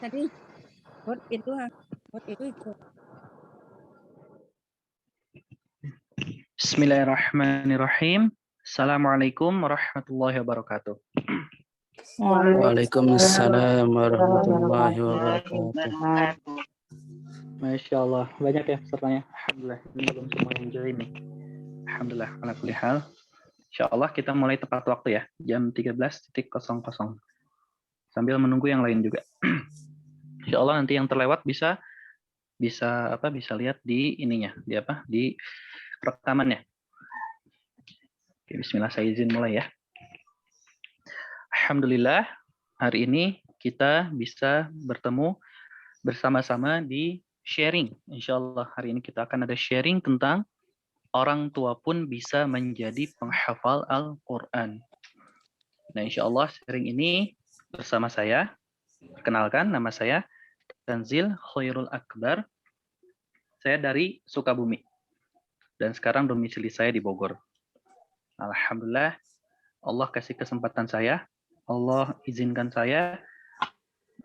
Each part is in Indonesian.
Tadi vote itu ikut. Bismillahirrahmanirrahim. Assalamualaikum warahmatullahi wabarakatuh. Waalaikumsalam warahmatullahi wabarakatuh. Masya Allah, banyak ya pesertanya. Alhamdulillah, ini belum semua yang join nih. Alhamdulillah, ala kulli hal. Insya Allah kita mulai tepat waktu ya, jam 13.00. Sambil menunggu yang lain juga. Insya Allah nanti yang terlewat bisa lihat di ininya, di rekamannya. Oke, bismillah, saya izin mulai ya. Alhamdulillah, hari ini kita bisa bertemu bersama-sama di sharing. Insya Allah hari ini kita akan ada sharing tentang orang tua pun bisa menjadi penghafal Al-Quran. Nah, insya Allah sharing ini bersama saya. Perkenalkan, nama saya Tanzil Khairul Akbar. Saya dari Sukabumi. Dan sekarang domisili saya di Bogor. Alhamdulillah, Allah kasih kesempatan saya. Allah izinkan saya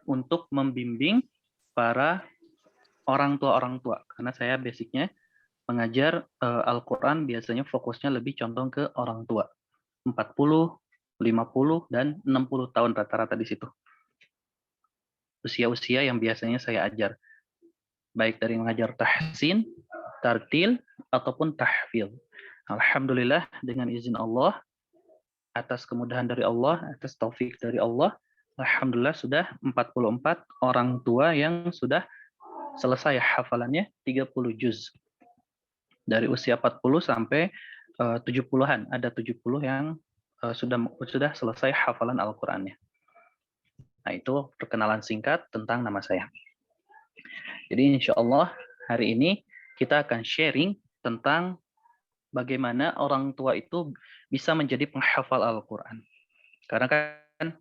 untuk membimbing para orang tua. Karena saya basicnya mengajar Al-Quran biasanya fokusnya lebih condong ke orang tua. 40, 50, dan 60 tahun rata-rata di situ. Usia-usia yang biasanya saya ajar. Baik dari mengajar tahsin, tartil, ataupun tahfidz. Alhamdulillah dengan izin Allah, atas kemudahan dari Allah, atas taufik dari Allah, alhamdulillah sudah 44 orang tua yang sudah selesai hafalannya 30 juz. Dari usia 40 sampai 70-an, ada 70 yang sudah selesai hafalan Al-Qur'annya. Nah, itu perkenalan singkat tentang nama saya. Jadi insya Allah hari ini kita akan sharing tentang bagaimana orang tua itu bisa menjadi penghafal Al-Quran. Karena kan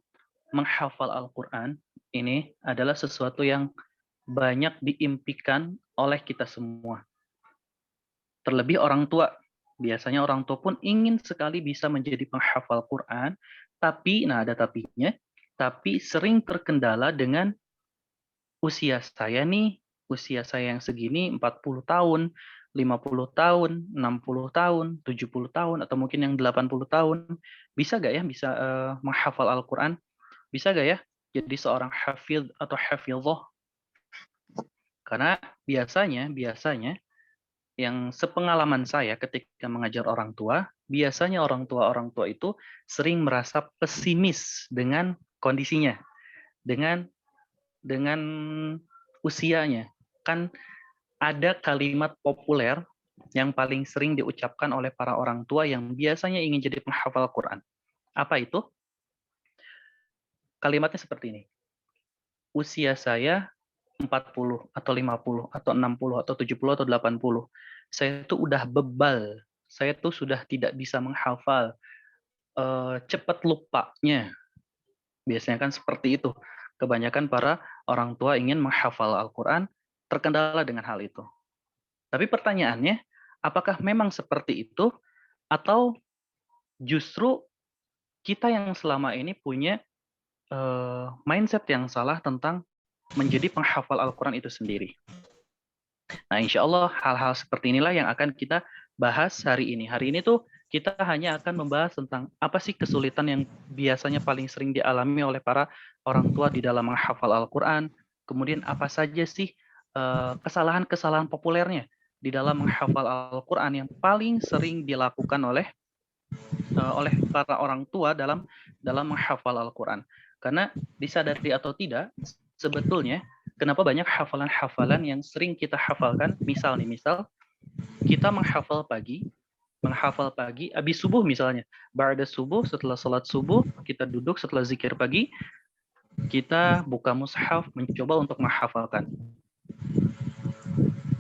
menghafal Al-Quran ini adalah sesuatu yang banyak diimpikan oleh kita semua. Terlebih orang tua. Biasanya orang tua pun ingin sekali bisa menjadi penghafal Quran, tapi, nah ada tapinya, tapi sering terkendala dengan usia saya yang segini 40 tahun, 50 tahun, 60 tahun, 70 tahun, atau mungkin yang 80 tahun. Bisa gak ya menghafal Al-Quran? Bisa gak ya jadi seorang hafidh atau hafidhoh? Karena biasanya yang sepengalaman saya ketika mengajar orang tua, biasanya orang tua itu sering merasa pesimis dengan kondisinya, dengan usianya. Kan ada kalimat populer yang paling sering diucapkan oleh para orang tua yang biasanya ingin jadi penghafal Quran. Apa itu? Kalimatnya seperti ini. Usia saya 40 atau 50 atau 60 atau 70 atau 80. Saya tuh udah bebal. Saya tuh sudah tidak bisa menghafal. Cepat lupanya. Biasanya kan seperti itu. Kebanyakan para orang tua ingin menghafal Al-Quran terkendala dengan hal itu. Tapi pertanyaannya, apakah memang seperti itu atau justru kita yang selama ini punya mindset yang salah tentang menjadi penghafal Al-Quran itu sendiri? Nah, insya Allah hal-hal seperti inilah yang akan kita bahas hari ini. Hari ini tuh kita hanya akan membahas tentang apa sih kesulitan yang biasanya paling sering dialami oleh para orang tua di dalam menghafal Al-Quran. Kemudian apa saja sih kesalahan-kesalahan populernya di dalam menghafal Al-Quran yang paling sering dilakukan oleh para orang tua dalam menghafal Al-Quran. Karena disadari atau tidak, sebetulnya kenapa banyak hafalan-hafalan yang sering kita hafalkan, misal kita menghafal pagi, habis subuh misalnya, ba'da subuh, setelah salat subuh, kita duduk setelah zikir pagi, kita buka mushaf, mencoba untuk menghafalkan.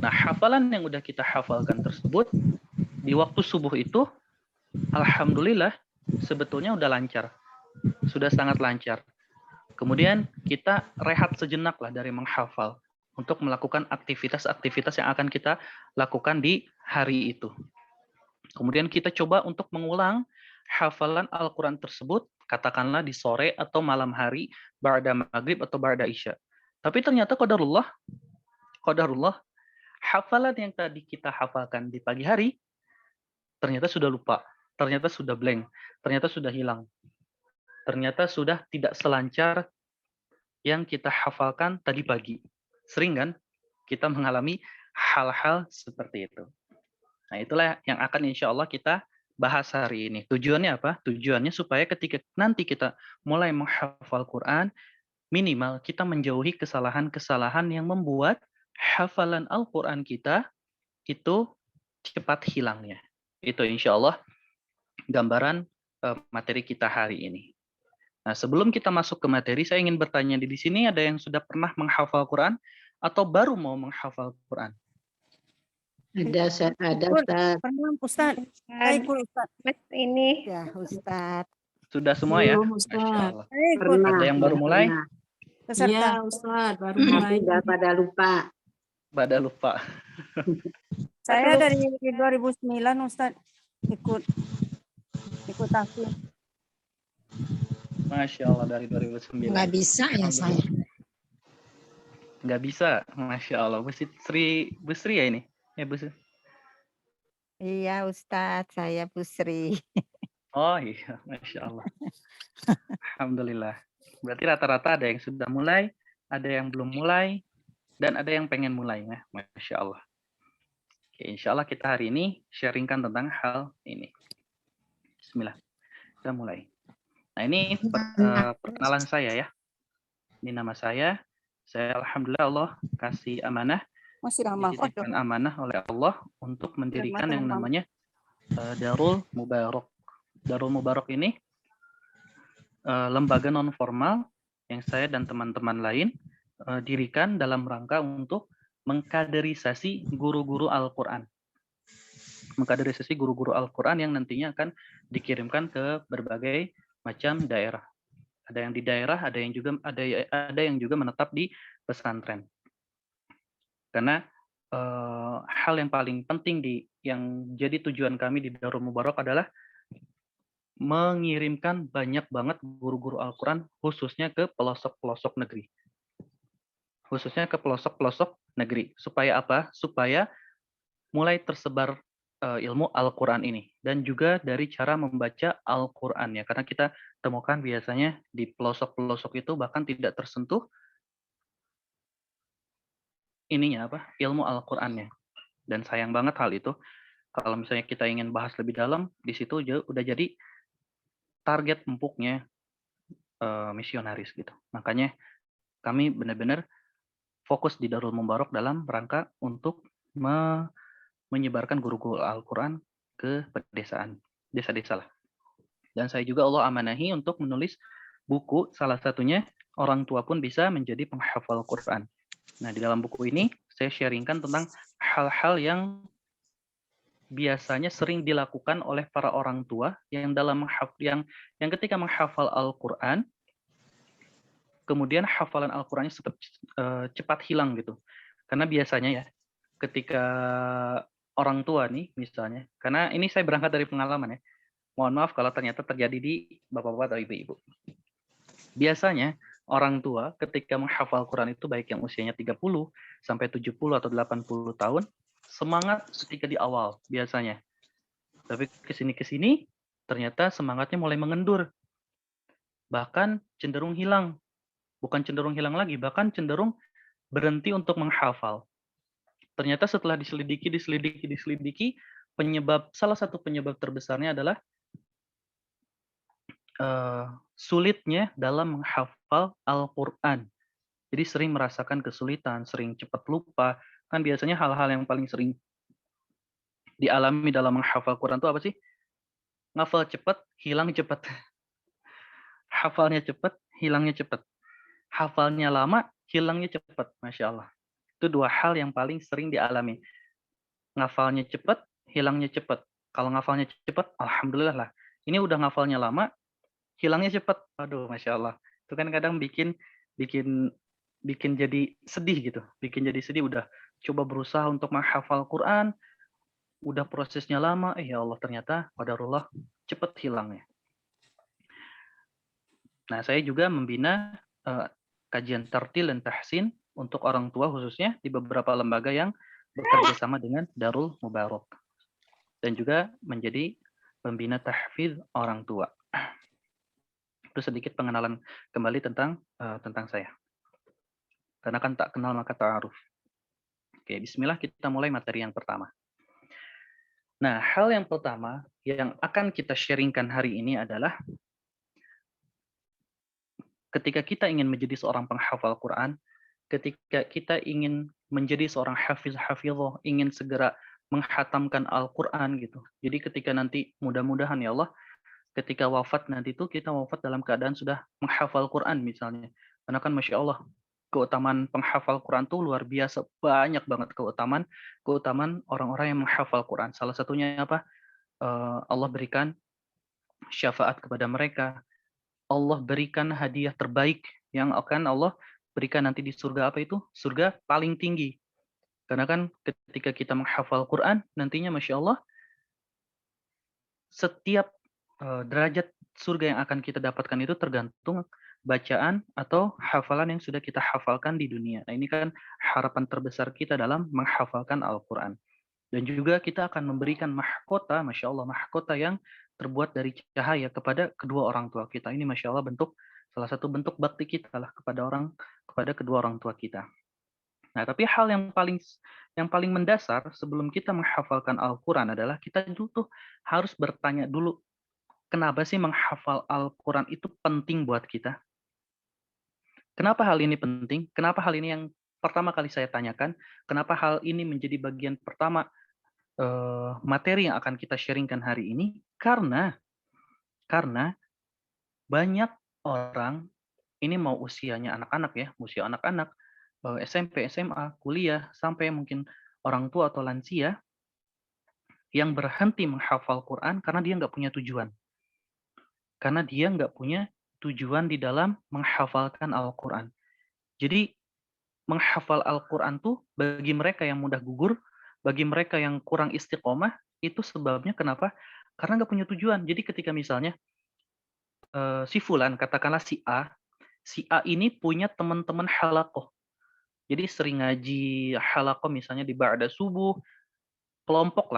Nah, hafalan yang udah kita hafalkan tersebut, di waktu subuh itu, alhamdulillah, sebetulnya udah lancar. Sudah sangat lancar. Kemudian kita rehat sejenak lah dari menghafal untuk melakukan aktivitas-aktivitas yang akan kita lakukan di hari itu. Kemudian kita coba untuk mengulang hafalan Al-Quran tersebut, katakanlah di sore atau malam hari, ba'da maghrib atau ba'da isya. Tapi ternyata qadarullah, hafalan yang tadi kita hafalkan di pagi hari, ternyata sudah lupa, ternyata sudah blank, ternyata sudah hilang, ternyata sudah tidak selancar yang kita hafalkan tadi pagi. Sering kan kita mengalami hal-hal seperti itu. Nah, itulah yang akan insya Allah kita bahas hari ini. Tujuannya apa? Tujuannya supaya ketika nanti kita mulai menghafal Quran, minimal kita menjauhi kesalahan-kesalahan yang membuat hafalan Al-Quran kita itu cepat hilangnya. Itu insya Allah gambaran materi kita hari ini. Nah, sebelum kita masuk ke materi, saya ingin bertanya di sini ada yang sudah pernah menghafal Quran atau baru mau menghafal Quran? Ada Ustaz. Pernah Ustaz. Saya ikut Ustaz. Mas ini Ya Ustaz. Sudah semua ya? Belum, Masya Ustaz. Allah. Saya ikut pernah. Ada yang baru mulai? peserta. Iya, Ustaz, baru Tapi mulai. udah pada lupa. Pada lupa. Saya dari 2009 Ustaz ikut tahfiz. Masya Allah dari 2009. Nggak bisa ya saya. Nggak bisa, Masya Allah. Bu Sri ya ini? Ya, Bu Sri. Iya Ustadz, saya Pusri. Oh iya, Masya Allah. Alhamdulillah. Berarti rata-rata ada yang sudah mulai, ada yang belum mulai, dan ada yang pengen mulai. Ya. Masya Allah. Oke, insya Allah kita hari ini sharingkan tentang hal ini. Bismillah. Kita mulai. Nah ini perkenalan saya ya. Ini nama saya. Saya Alhamdulillah Allah kasih amanah. Masih ramah. Dititipkan amanah oleh Allah untuk mendirikan yang namanya Darul Mubarak. Darul Mubarak ini lembaga non formal yang saya dan teman-teman lain dirikan dalam rangka untuk mengkaderisasi guru-guru Al-Quran. Mengkaderisasi guru-guru Al-Quran yang nantinya akan dikirimkan ke berbagai macam daerah. Ada yang di daerah, ada yang juga menetap di pesantren. Karena hal yang paling penting yang jadi tujuan kami di Darul Mubarak adalah mengirimkan banyak banget guru-guru Al-Quran khususnya ke pelosok-pelosok negeri. Khususnya ke pelosok-pelosok negeri. Supaya apa? Supaya mulai tersebar ilmu Al-Quran ini. Dan juga dari cara membaca Al-Quran ya. Karena kita temukan biasanya di pelosok-pelosok itu bahkan tidak tersentuh ilmu Al-Qur'annya. Dan sayang banget hal itu. Kalau misalnya kita ingin bahas lebih dalam, di situ udah jadi target empuknya misionaris gitu. Makanya kami benar-benar fokus di Darul Mubarak dalam rangka untuk menyebarkan guru-guru Al-Qur'an ke pedesaan, desa-desa lah. Dan saya juga Allah amanahi untuk menulis buku, salah satunya orang tua pun bisa menjadi penghafal Quran. Nah, di dalam buku ini saya sharingkan tentang hal-hal yang biasanya sering dilakukan oleh para orang tua yang ketika menghafal Al-Qur'an kemudian hafalan Al-Qur'annya cepat hilang gitu. Karena biasanya ya ketika orang tua nih misalnya, karena ini saya berangkat dari pengalaman ya. Mohon maaf kalau ternyata terjadi di bapak-bapak atau ibu-ibu. Biasanya orang tua ketika menghafal Quran itu baik yang usianya 30 sampai 70 atau 80 tahun, semangat ketika di awal biasanya. Tapi kesini ternyata semangatnya mulai mengendur. Bahkan cenderung hilang. Bukan cenderung hilang lagi, bahkan cenderung berhenti untuk menghafal. Ternyata setelah diselidiki, salah satu penyebab terbesarnya adalah sulitnya dalam menghafal Al-Quran. Jadi sering merasakan kesulitan, sering cepat lupa. Kan biasanya hal-hal yang paling sering dialami dalam menghafal Quran itu apa sih? Ngafal cepat, hilang cepat. Hafalnya cepat, hilangnya cepat. Hafalnya lama, hilangnya cepat. Masya Allah. Itu dua hal yang paling sering dialami. Ngafalnya cepat, hilangnya cepat. Kalau ngafalnya cepat, alhamdulillah lah. Ini udah ngafalnya lama, hilangnya cepat. Aduh, Masya Allah. Itu kan kadang bikin jadi sedih gitu. Bikin jadi sedih, udah coba berusaha untuk menghafal Quran, udah prosesnya lama, ya Allah ternyata qadarullah cepat hilangnya. Nah, saya juga membina kajian tartil dan tahsin untuk orang tua khususnya di beberapa lembaga yang bekerja sama dengan Darul Mubarak. Dan juga menjadi pembina tahfidz orang tua. Itu sedikit pengenalan kembali tentang saya. Karena kan tak kenal maka ta'aruf. Oke, bismillah kita mulai materi yang pertama. Nah, hal yang pertama yang akan kita sharingkan hari ini adalah ketika kita ingin menjadi seorang penghafal Quran, ketika kita ingin menjadi seorang hafizah, ingin segera menghatamkan Al-Quran gitu. Jadi ketika nanti mudah-mudahan ya Allah, ketika wafat nanti itu kita wafat dalam keadaan sudah menghafal Quran misalnya. Karena kan Masya Allah, keutamaan penghafal Quran tuh luar biasa, banyak banget keutamaan orang-orang yang menghafal Quran. Salah satunya apa? Allah berikan syafaat kepada mereka. Allah berikan hadiah terbaik yang akan Allah berikan nanti di surga apa itu? Surga paling tinggi. Karena kan ketika kita menghafal Quran, nantinya Masya Allah, setiap derajat surga yang akan kita dapatkan itu tergantung bacaan atau hafalan yang sudah kita hafalkan di dunia. Nah ini kan harapan terbesar kita dalam menghafalkan Al-Quran. Dan juga kita akan memberikan mahkota, Masya Allah, mahkota yang terbuat dari cahaya kepada kedua orang tua kita. Ini Masya Allah salah satu bentuk bakti kita lah kepada kedua orang tua kita. Nah, tapi hal yang paling mendasar sebelum kita menghafalkan Al-Quran adalah kita tuh harus bertanya dulu, kenapa sih menghafal Al-Quran itu penting buat kita? Kenapa hal ini penting? Kenapa hal ini yang pertama kali saya tanyakan? Kenapa hal ini menjadi bagian pertama materi yang akan kita sharingkan hari ini? Karena banyak orang, ini mau usianya anak-anak ya, usia anak-anak, SMP, SMA, kuliah, sampai mungkin orang tua atau lansia yang berhenti menghafal Quran karena dia nggak punya tujuan. Karena dia nggak punya tujuan di dalam menghafalkan Al-Quran. Jadi menghafal Al-Quran tuh bagi mereka yang mudah gugur, bagi mereka yang kurang istiqomah, itu sebabnya kenapa? Karena nggak punya tujuan. Jadi ketika misalnya si Fulan, katakanlah si A ini punya teman-teman halaqoh. Jadi sering ngaji halaqoh misalnya di ba'da subuh, kelompok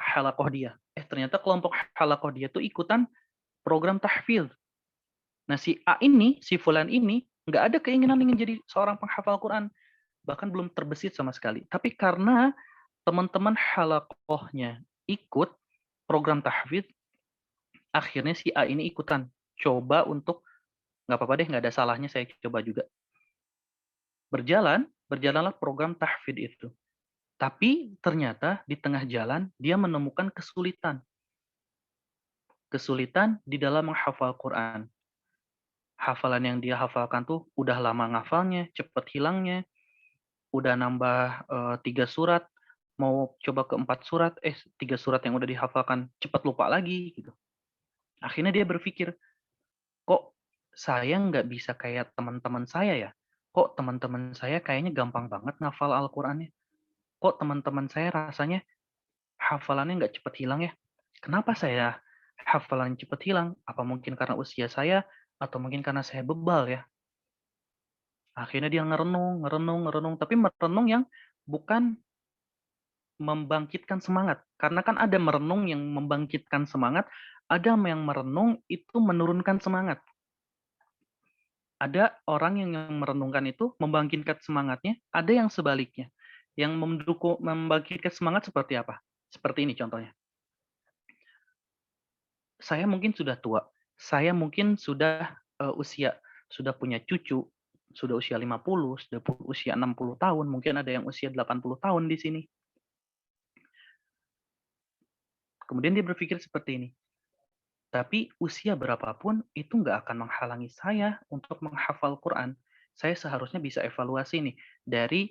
halaqoh dia. Ternyata kelompok halaqoh dia tuh ikutan program tahfidz. Nah si A ini, si Fulan ini, nggak ada keinginan ingin jadi seorang penghafal Quran. Bahkan belum terbesit sama sekali. Tapi karena teman-teman halaqohnya ikut program tahfidz, akhirnya si A ini ikutan. Coba untuk, nggak apa-apa deh, nggak ada salahnya saya coba juga. Berjalanlah program tahfidz itu. Tapi ternyata di tengah jalan dia menemukan kesulitan. Kesulitan di dalam menghafal Quran. Hafalan yang dia hafalkan tuh udah lama ngafalnya, cepet hilangnya, udah nambah 3 surat, mau coba ke 4 surat, 3 surat yang udah dihafalkan cepet lupa lagi gitu. Akhirnya dia berpikir, kok saya nggak bisa kayak teman-teman saya ya? Kok teman-teman saya kayaknya gampang banget ngafal Al-Qur'annya? Kok teman-teman saya rasanya hafalannya nggak cepet hilang ya? Kenapa saya hafalan cepet hilang? Apa mungkin karena usia saya? Atau mungkin karena saya bebal ya? Akhirnya dia ngerenung, tapi merenung yang bukan membangkitkan semangat. Karena kan ada merenung yang membangkitkan semangat, ada yang merenung itu menurunkan semangat. Ada orang yang merenungkan itu membangkitkan semangatnya, ada yang sebaliknya. Yang membangkitkan semangat seperti apa? Seperti ini contohnya. Saya mungkin sudah tua, saya mungkin sudah sudah punya cucu, sudah usia 50, sudah usia 60 tahun, mungkin ada yang usia 80 tahun di sini. Kemudian dia berpikir seperti ini. Tapi usia berapapun itu nggak akan menghalangi saya untuk menghafal Quran. Saya seharusnya bisa evaluasi nih dari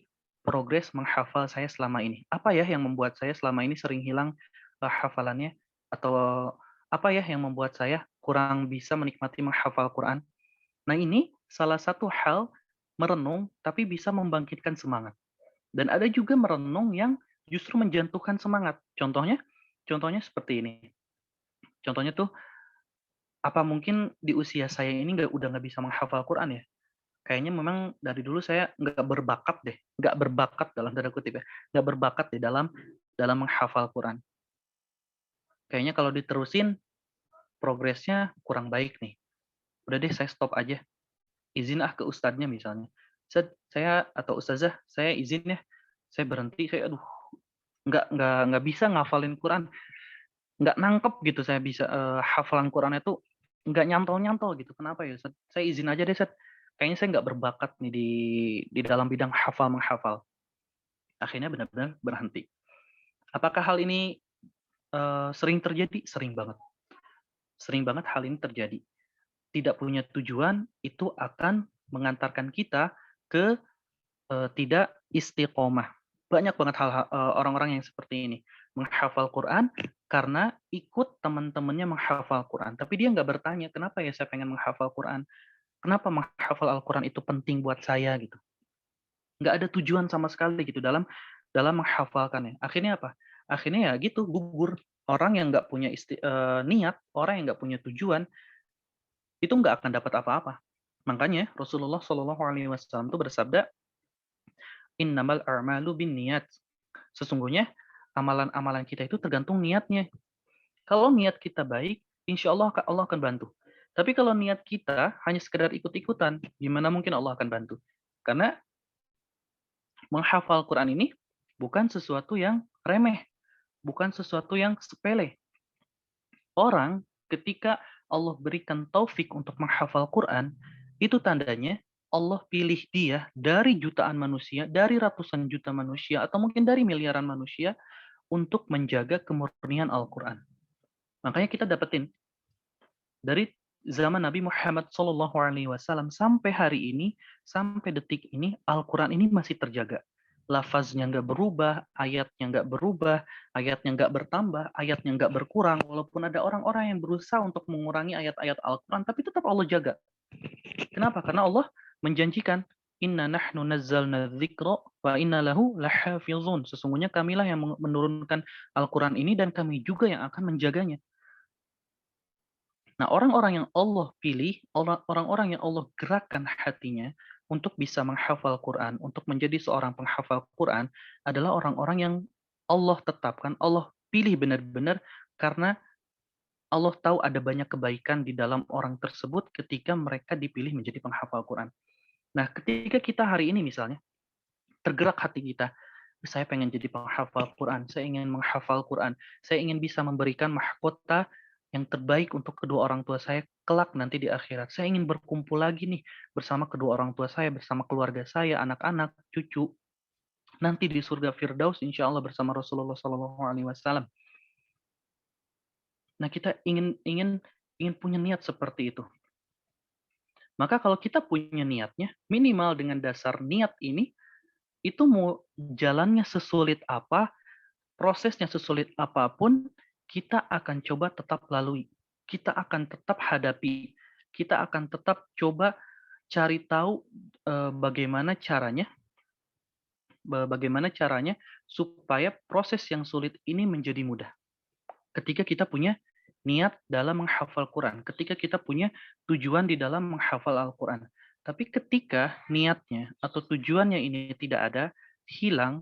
progres menghafal saya selama ini. Apa ya yang membuat saya selama ini sering hilang hafalannya? Atau apa ya yang membuat saya kurang bisa menikmati menghafal Quran? Nah ini salah satu hal merenung tapi bisa membangkitkan semangat. Dan ada juga merenung yang justru menjatuhkan semangat. Contohnya seperti ini. Contohnya tuh, apa mungkin di usia saya ini udah nggak bisa menghafal Quran ya? kayaknya memang dari dulu saya nggak berbakat deh, nggak berbakat dalam tanda kutip ya, nggak berbakat di dalam menghafal Quran. Kayaknya kalau diterusin progresnya kurang baik nih. Udah deh saya stop aja. Izin ke ustadznya misalnya. Saya atau ustazah, saya izin ya. Saya berhenti, saya aduh nggak bisa ngafalin Quran, nggak nangkep gitu saya bisa hafalan Quran itu nggak nyantol-nyantol gitu. Kenapa ya? Ustaz? Saya izin aja deh, Ustaz. Kayaknya saya nggak berbakat nih di dalam bidang hafal menghafal. Akhirnya benar-benar berhenti. Apakah hal ini sering terjadi? Sering banget. Sering banget hal ini terjadi. Tidak punya tujuan itu akan mengantarkan kita ke tidak istiqomah. Banyak banget orang-orang yang seperti ini. Menghafal Quran karena ikut teman-temannya menghafal Quran. Tapi dia nggak bertanya, kenapa ya saya pengen menghafal Quran? Kenapa menghafal Al-Quran itu penting buat saya gitu? Nggak ada tujuan sama sekali gitu dalam menghafalkannya. Akhirnya apa? Akhirnya ya gitu, gugur. Orang yang nggak punya niat, orang yang nggak punya tujuan, itu nggak akan dapat apa-apa. Makanya Rasulullah Shallallahu Alaihi Wasallam itu bersabda, Innamal a'malu bin niat. Sesungguhnya amalan-amalan kita itu tergantung niatnya. Kalau niat kita baik, insya Allah Allah akan bantu. Tapi kalau niat kita hanya sekedar ikut-ikutan, gimana mungkin Allah akan bantu? Karena menghafal Quran ini bukan sesuatu yang remeh, bukan sesuatu yang sepele. Orang ketika Allah berikan taufik untuk menghafal Quran, itu tandanya Allah pilih dia dari jutaan manusia, dari ratusan juta manusia, atau mungkin dari miliaran manusia untuk menjaga kemurnian Al-Quran. Makanya kita dapetin dari zaman Nabi Muhammad SAW sampai hari ini, sampai detik ini, Al-Quran ini masih terjaga. Lafaznya nggak berubah, ayatnya nggak berubah, ayatnya nggak bertambah, ayatnya nggak berkurang. Walaupun ada orang-orang yang berusaha untuk mengurangi ayat-ayat Al-Quran, tapi tetap Allah jaga. Kenapa? Karena Allah menjanjikan, Inna nahnu nazzalna dzikra wa inna lahu lahafizun. Sesungguhnya kamilah yang menurunkan Al-Quran ini dan kami juga yang akan menjaganya. Nah, orang-orang yang Allah pilih, orang-orang yang Allah gerakkan hatinya untuk bisa menghafal Quran, untuk menjadi seorang penghafal Quran, adalah orang-orang yang Allah tetapkan, Allah pilih benar-benar karena Allah tahu ada banyak kebaikan di dalam orang tersebut ketika mereka dipilih menjadi penghafal Quran. Nah, ketika kita hari ini misalnya, tergerak hati kita, saya pengen jadi penghafal Quran, saya ingin menghafal Quran, saya ingin bisa memberikan mahkota yang terbaik untuk kedua orang tua saya kelak nanti di akhirat. Saya ingin berkumpul lagi nih bersama kedua orang tua saya, bersama keluarga saya, anak-anak, cucu, nanti di surga Firdaus insya Allah bersama Rasulullah SAW. Nah, kita ingin punya niat seperti itu. Maka kalau kita punya niatnya, minimal dengan dasar niat ini, itu mau jalannya sesulit apa, prosesnya sesulit apapun, kita akan coba tetap lalui. Kita akan tetap hadapi. Kita akan tetap coba cari tahu bagaimana caranya supaya proses yang sulit ini menjadi mudah. Ketika kita punya niat dalam menghafal Quran, ketika kita punya tujuan di dalam menghafal Al-Quran. Tapi ketika niatnya atau tujuannya ini tidak ada, hilang,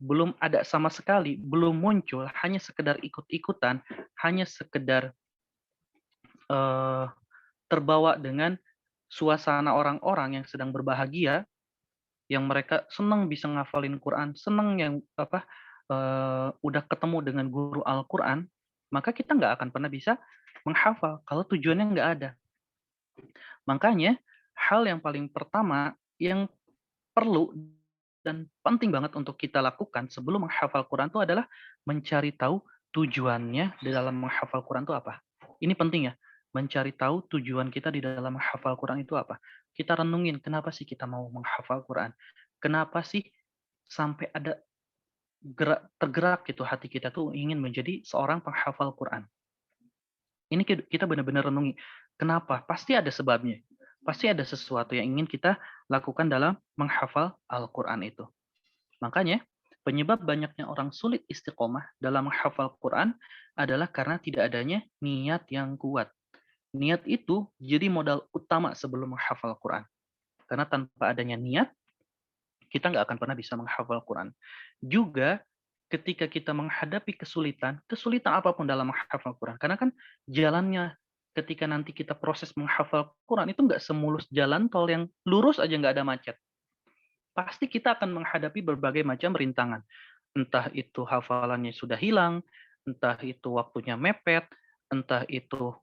belum ada sama sekali, belum muncul, hanya sekedar ikut-ikutan, hanya sekedar terbawa dengan suasana orang-orang yang sedang berbahagia, yang mereka senang bisa ngafalin Quran, senang yang udah ketemu dengan guru Al-Quran, maka kita nggak akan pernah bisa menghafal kalau tujuannya nggak ada. Makanya hal yang paling pertama yang perlu dan penting banget untuk kita lakukan sebelum menghafal Quran itu adalah mencari tahu tujuannya di dalam menghafal Quran itu apa. Ini penting ya, mencari tahu tujuan kita di dalam menghafal Quran itu apa. Kita renungin kenapa sih kita mau menghafal Quran. Kenapa sih sampai ada tergerak gitu hati kita tuh ingin menjadi seorang penghafal Quran. Ini kita benar-benar renungi. Kenapa? Pasti ada sebabnya. Pasti ada sesuatu yang ingin kita lakukan dalam menghafal Al-Quran itu. Makanya, penyebab banyaknya orang sulit istiqomah dalam menghafal Quran adalah karena tidak adanya niat yang kuat. Niat itu jadi modal utama sebelum menghafal Quran. Karena tanpa adanya niat, kita nggak akan pernah bisa menghafal Quran. Juga ketika kita menghadapi kesulitan apapun dalam menghafal Quran. Karena kan jalannya ketika nanti kita proses menghafal Quran itu nggak semulus jalan tol yang lurus aja nggak ada macet. Pasti kita akan menghadapi berbagai macam rintangan. Entah itu hafalannya sudah hilang, entah itu waktunya mepet, entah itu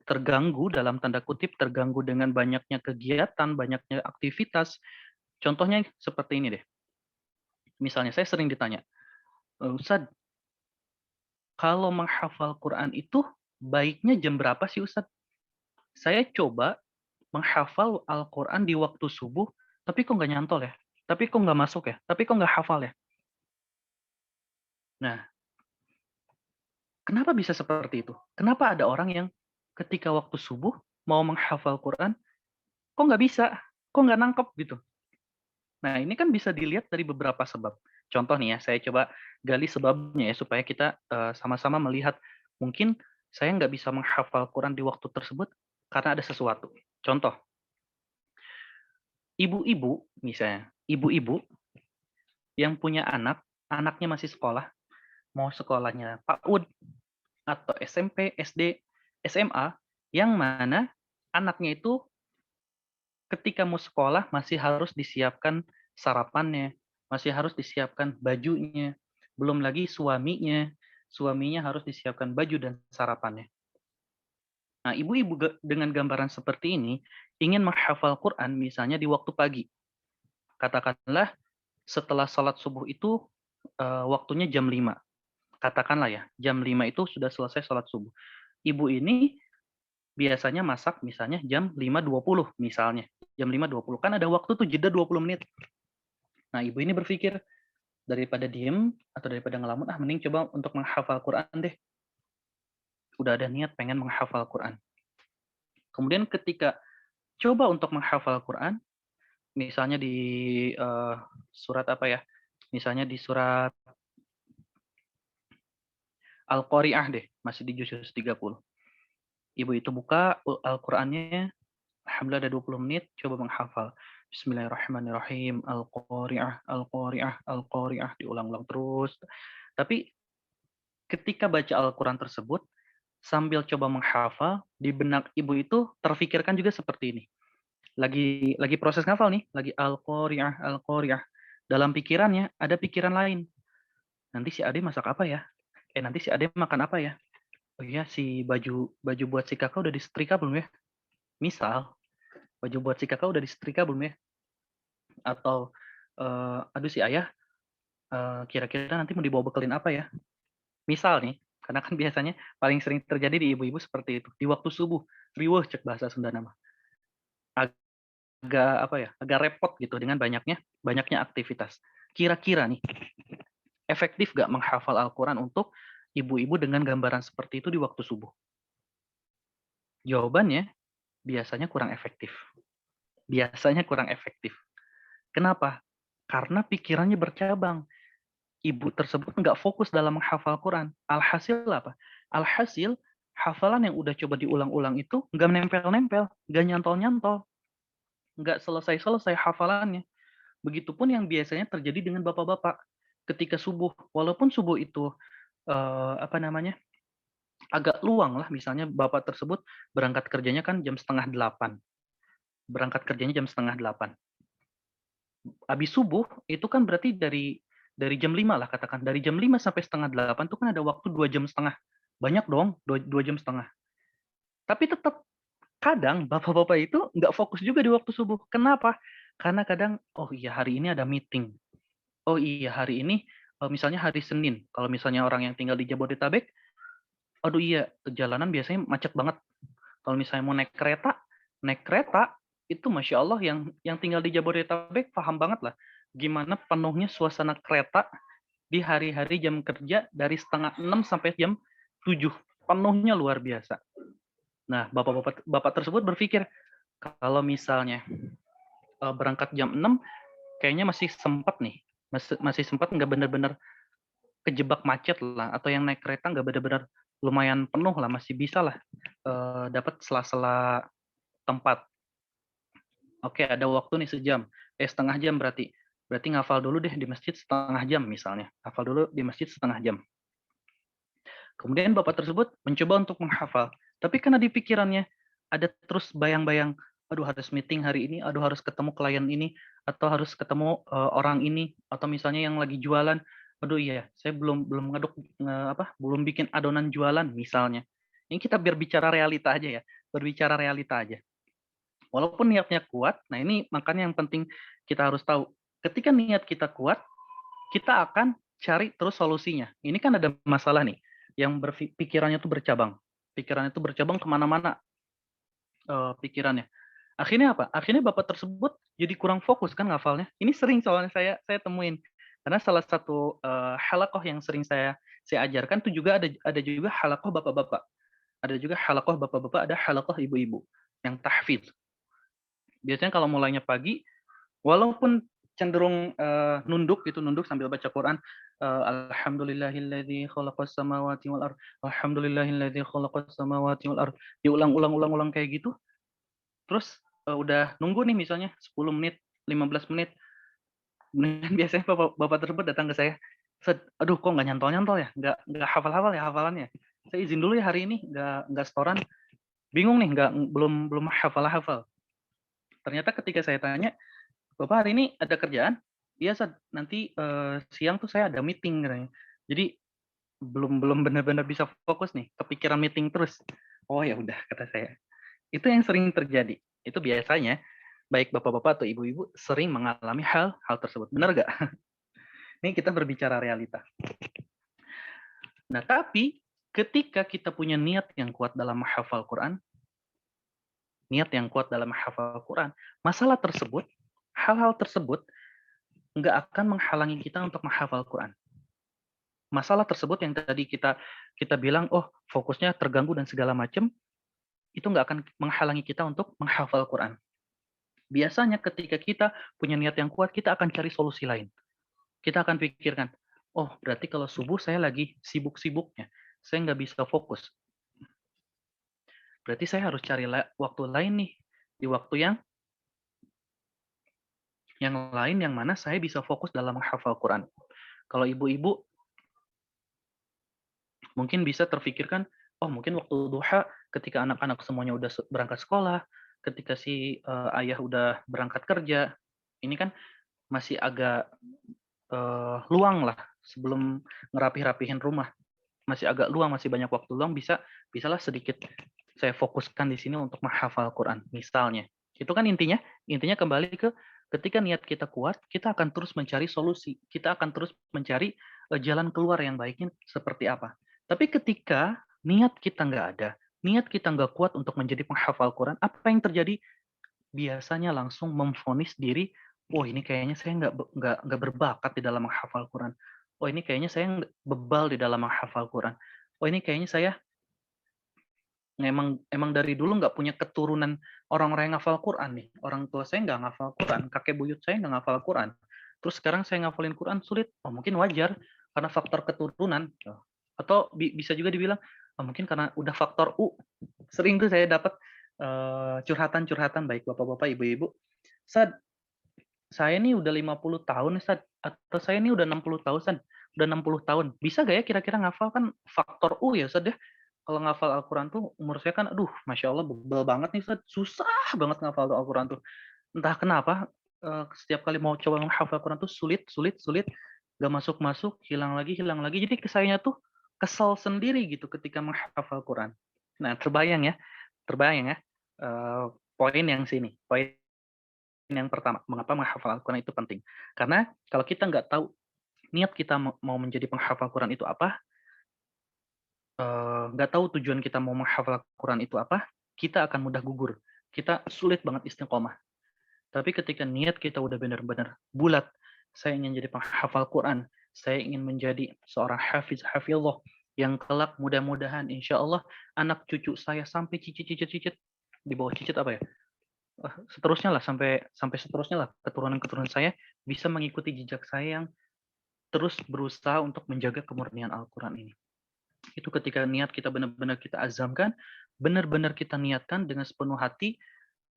terganggu dalam tanda kutip, terganggu dengan banyaknya kegiatan, banyaknya aktivitas. Contohnya seperti ini deh. Misalnya saya sering ditanya, Ustadz, kalau menghafal Quran itu baiknya jam berapa sih Ustadz? Saya coba menghafal Al-Quran di waktu subuh, tapi kok nggak nyantol ya? Tapi kok nggak masuk ya? Tapi kok nggak hafal ya? Nah, kenapa bisa seperti itu? Kenapa ada orang yang ketika waktu subuh mau menghafal Quran, kok nggak bisa? Kok nggak nangkep gitu? Nah, ini kan bisa dilihat dari beberapa sebab. Contoh nih ya, saya coba gali sebabnya ya, supaya kita sama-sama melihat mungkin saya nggak bisa menghafal Quran di waktu tersebut karena ada sesuatu. Contoh, ibu-ibu misalnya, ibu-ibu yang punya anak, anaknya masih sekolah, mau sekolahnya PAUD atau SMP, SD, SMA, yang mana anaknya itu ketika mau sekolah masih harus disiapkan sarapannya, masih harus disiapkan bajunya, belum lagi suaminya harus disiapkan baju dan sarapannya. Nah, ibu-ibu dengan gambaran seperti ini ingin menghafal Quran misalnya di waktu pagi. Katakanlah setelah salat subuh itu waktunya jam 5. Katakanlah ya, jam 5 itu sudah selesai salat subuh. Ibu ini biasanya masak misalnya jam 5.20 misalnya. Jam 5.20 kan ada waktu tuh jeda 20 menit. Nah, ibu ini berpikir daripada diem atau daripada ngelamun, mending coba untuk menghafal Quran deh. Udah ada niat pengen menghafal Quran. Kemudian ketika coba untuk menghafal Quran, misalnya di surat apa ya? Misalnya di surat Al-Qari'ah deh, masih di juz 30. Ibu itu buka Al-Qur'annya, alhamdulillah ada 20 menit, coba menghafal. Bismillahirrahmanirrahim, Al-Qari'ah, Al-Qari'ah, Al-Qari'ah, diulang-ulang terus. Tapi ketika baca Al-Quran tersebut, sambil coba menghafal, di benak ibu itu terfikirkan juga seperti ini. Lagi proses ngafal nih, lagi Al-Qari'ah, Al-Qari'ah. Dalam pikirannya ada pikiran lain. Nanti si Ade masak apa ya? Nanti si Ade makan apa ya? Oh iya, si baju buat si kakak udah disetrika belum ya? Misal, baju buat si kakak udah disetrika belum ya? Atau, aduh si ayah, kira-kira nanti mau dibawa bekelin apa ya? Misal nih, karena kan biasanya paling sering terjadi di ibu-ibu seperti itu. Di waktu subuh, riweuh cek bahasa Sunda nama. Agak repot gitu dengan banyaknya aktivitas. Kira-kira nih, efektif nggak menghafal Al-Quran untuk ibu-ibu dengan gambaran seperti itu di waktu subuh? Jawabannya, biasanya kurang efektif. Biasanya kurang efektif. Kenapa? Karena pikirannya bercabang. Ibu tersebut nggak fokus dalam menghafal Quran. Alhasil apa? Alhasil, hafalan yang udah coba diulang-ulang itu nggak nempel-nempel, nggak nyantol-nyantol, nggak selesai-selesai hafalannya. Begitupun yang biasanya terjadi dengan bapak-bapak ketika subuh. Walaupun subuh itu agak luang lah, misalnya bapak tersebut berangkat kerjanya kan jam 7:30. Berangkat kerjanya jam 7:30. Habis subuh itu kan berarti dari jam 5 lah katakan. Dari jam 5 sampai 7:30 itu kan ada waktu 2,5 jam. Banyak dong, 2,5 jam. Tapi tetap kadang bapak-bapak itu nggak fokus juga di waktu subuh. Kenapa? Karena kadang, oh iya hari ini ada meeting. Oh iya hari ini, misalnya hari Senin. Kalau misalnya orang yang tinggal di Jabodetabek, aduh iya jalanan biasanya macet banget. Kalau misalnya mau naik kereta itu masya Allah yang tinggal di Jabodetabek paham banget lah gimana penuhnya suasana kereta di hari-hari jam kerja dari 5:30 sampai jam 7. Penuhnya luar biasa. Nah, bapak tersebut berpikir kalau misalnya berangkat jam 6 kayaknya masih sempat nih. Masih sempat nggak benar-benar kejebak macet lah, atau yang naik kereta nggak benar-benar lumayan penuh lah, masih bisa lah dapat sela-sela tempat. Oke, ada waktu nih sejam. Setengah jam berarti. Berarti ngafal dulu deh di masjid setengah jam misalnya. Hafal dulu di masjid setengah jam. Kemudian bapak tersebut mencoba untuk menghafal. Tapi karena di pikirannya ada terus bayang-bayang, aduh harus meeting hari ini, aduh harus ketemu klien ini, atau harus ketemu orang ini, atau misalnya yang lagi jualan, aduh iya, saya belum ngaduk belum bikin adonan jualan misalnya. Ini kita berbicara realita aja ya, berbicara realita aja. Walaupun niatnya kuat, nah ini makanya yang penting kita harus tahu. Ketika niat kita kuat, kita akan cari terus solusinya. Ini kan ada masalah nih, yang pikirannya tuh bercabang. Pikirannya tuh bercabang kemana-mana pikirannya. Akhirnya apa? Akhirnya bapak tersebut jadi kurang fokus kan ngafalnya. Ini sering soalnya saya temuin. Karena salah satu halakoh yang sering saya ajarkan itu juga ada juga halakoh bapak-bapak. Ada juga halakoh bapak-bapak, ada halakoh ibu-ibu yang tahfidz. Biasanya kalau mulainya pagi, walaupun cenderung nunduk sambil baca Quran, alhamdulillahilladzi khalaqas samawati wal ard, alhamdulillahilladzi khalaqas samawati wal ard, diulang kayak gitu. Terus udah nunggu nih misalnya 10 menit, 15 menit. Kemudian biasanya bapak tersebut datang ke saya, aduh kok nggak nyantol ya, nggak hafal ya hafalannya. Saya izin dulu ya hari ini, nggak setoran, bingung nih, belum hafal. Ternyata ketika saya tanya, Bapak hari ini ada kerjaan? Iya, nanti siang tuh saya ada meeting katanya. Jadi belum benar-benar bisa fokus nih, kepikiran meeting terus. Oh ya udah kata saya. Itu yang sering terjadi. Itu biasanya baik bapak-bapak atau ibu-ibu sering mengalami hal tersebut. Benar nggak? Ini kita berbicara realita. Nah, tapi ketika kita punya niat yang kuat dalam menghafal Quran, masalah tersebut, hal-hal tersebut nggak akan menghalangi kita untuk menghafal Quran. Masalah tersebut yang tadi kita bilang, oh fokusnya terganggu dan segala macam, itu nggak akan menghalangi kita untuk menghafal Quran. Biasanya ketika kita punya niat yang kuat, kita akan cari solusi lain. Kita akan pikirkan, oh berarti kalau subuh saya lagi sibuk-sibuknya, saya nggak bisa fokus. Berarti saya harus cari waktu lain nih, di waktu yang lain yang mana saya bisa fokus dalam menghafal Quran. Kalau ibu-ibu mungkin bisa terfikirkan, oh mungkin waktu duha ketika anak-anak semuanya udah berangkat sekolah, ketika si ayah udah berangkat kerja, ini kan masih agak luang lah sebelum ngerapih-rapihin rumah. Masih agak luang, masih banyak waktu luang, bisalah sedikit saya fokuskan di sini untuk menghafal Quran misalnya. Itu kan intinya kembali ke ketika niat kita kuat, kita akan terus mencari solusi, kita akan terus mencari jalan keluar yang baiknya seperti apa. Tapi ketika niat kita nggak ada, niat kita nggak kuat untuk menjadi penghafal Quran, apa yang terjadi? Biasanya langsung memvonis diri, oh ini kayaknya saya nggak berbakat di dalam menghafal Quran. Oh ini kayaknya saya bebal di dalam menghafal Quran. Oh ini kayaknya saya emang dari dulu nggak punya keturunan orang-orang yang ngafal Quran nih. Orang tua saya nggak ngafal Quran, kakek buyut saya nggak ngafal Quran. Terus sekarang saya ngafalin Quran sulit. Oh mungkin wajar karena faktor keturunan. Atau bisa juga dibilang, oh, mungkin karena udah faktor U. Sering tuh saya dapat curhatan-curhatan baik bapak-bapak, ibu-ibu. Saya ini udah 50 tahun, Ustaz. Atau saya ini udah 60 tahun, Ustaz. Udah 60 tahun. Bisa gak ya kira-kira ngafal kan faktor U ya, Ustaz ya? Kalau ngafal Al-Quran tuh umur saya kan, aduh, Masya Allah bebel banget nih, Ustaz. Susah banget ngafal Al-Quran tuh. Entah kenapa, setiap kali mau coba menghafal Al-Quran tuh sulit. Gak masuk-masuk, hilang lagi. Jadi sayanya tuh kesel sendiri gitu ketika menghafal Al-Quran. Nah, terbayang ya, poin yang sini. Poin yang pertama, mengapa menghafal Al-Quran itu penting? Karena kalau kita nggak tahu niat kita mau menjadi penghafal Quran itu apa, nggak tahu tujuan kita mau menghafal Quran itu apa, kita akan mudah gugur. Kita sulit banget istiqomah. Tapi ketika niat kita udah benar-benar bulat, saya ingin jadi penghafal Quran, saya ingin menjadi seorang hafizah yang kelak mudah-mudahan insya Allah anak cucu saya sampai cicit di bawah cicit apa ya? Seterusnya lah sampai seterusnya lah keturunan saya bisa mengikuti jejak saya yang terus berusaha untuk menjaga kemurnian Al-Quran ini. Itu ketika niat kita benar-benar kita azamkan, benar-benar kita niatkan dengan sepenuh hati,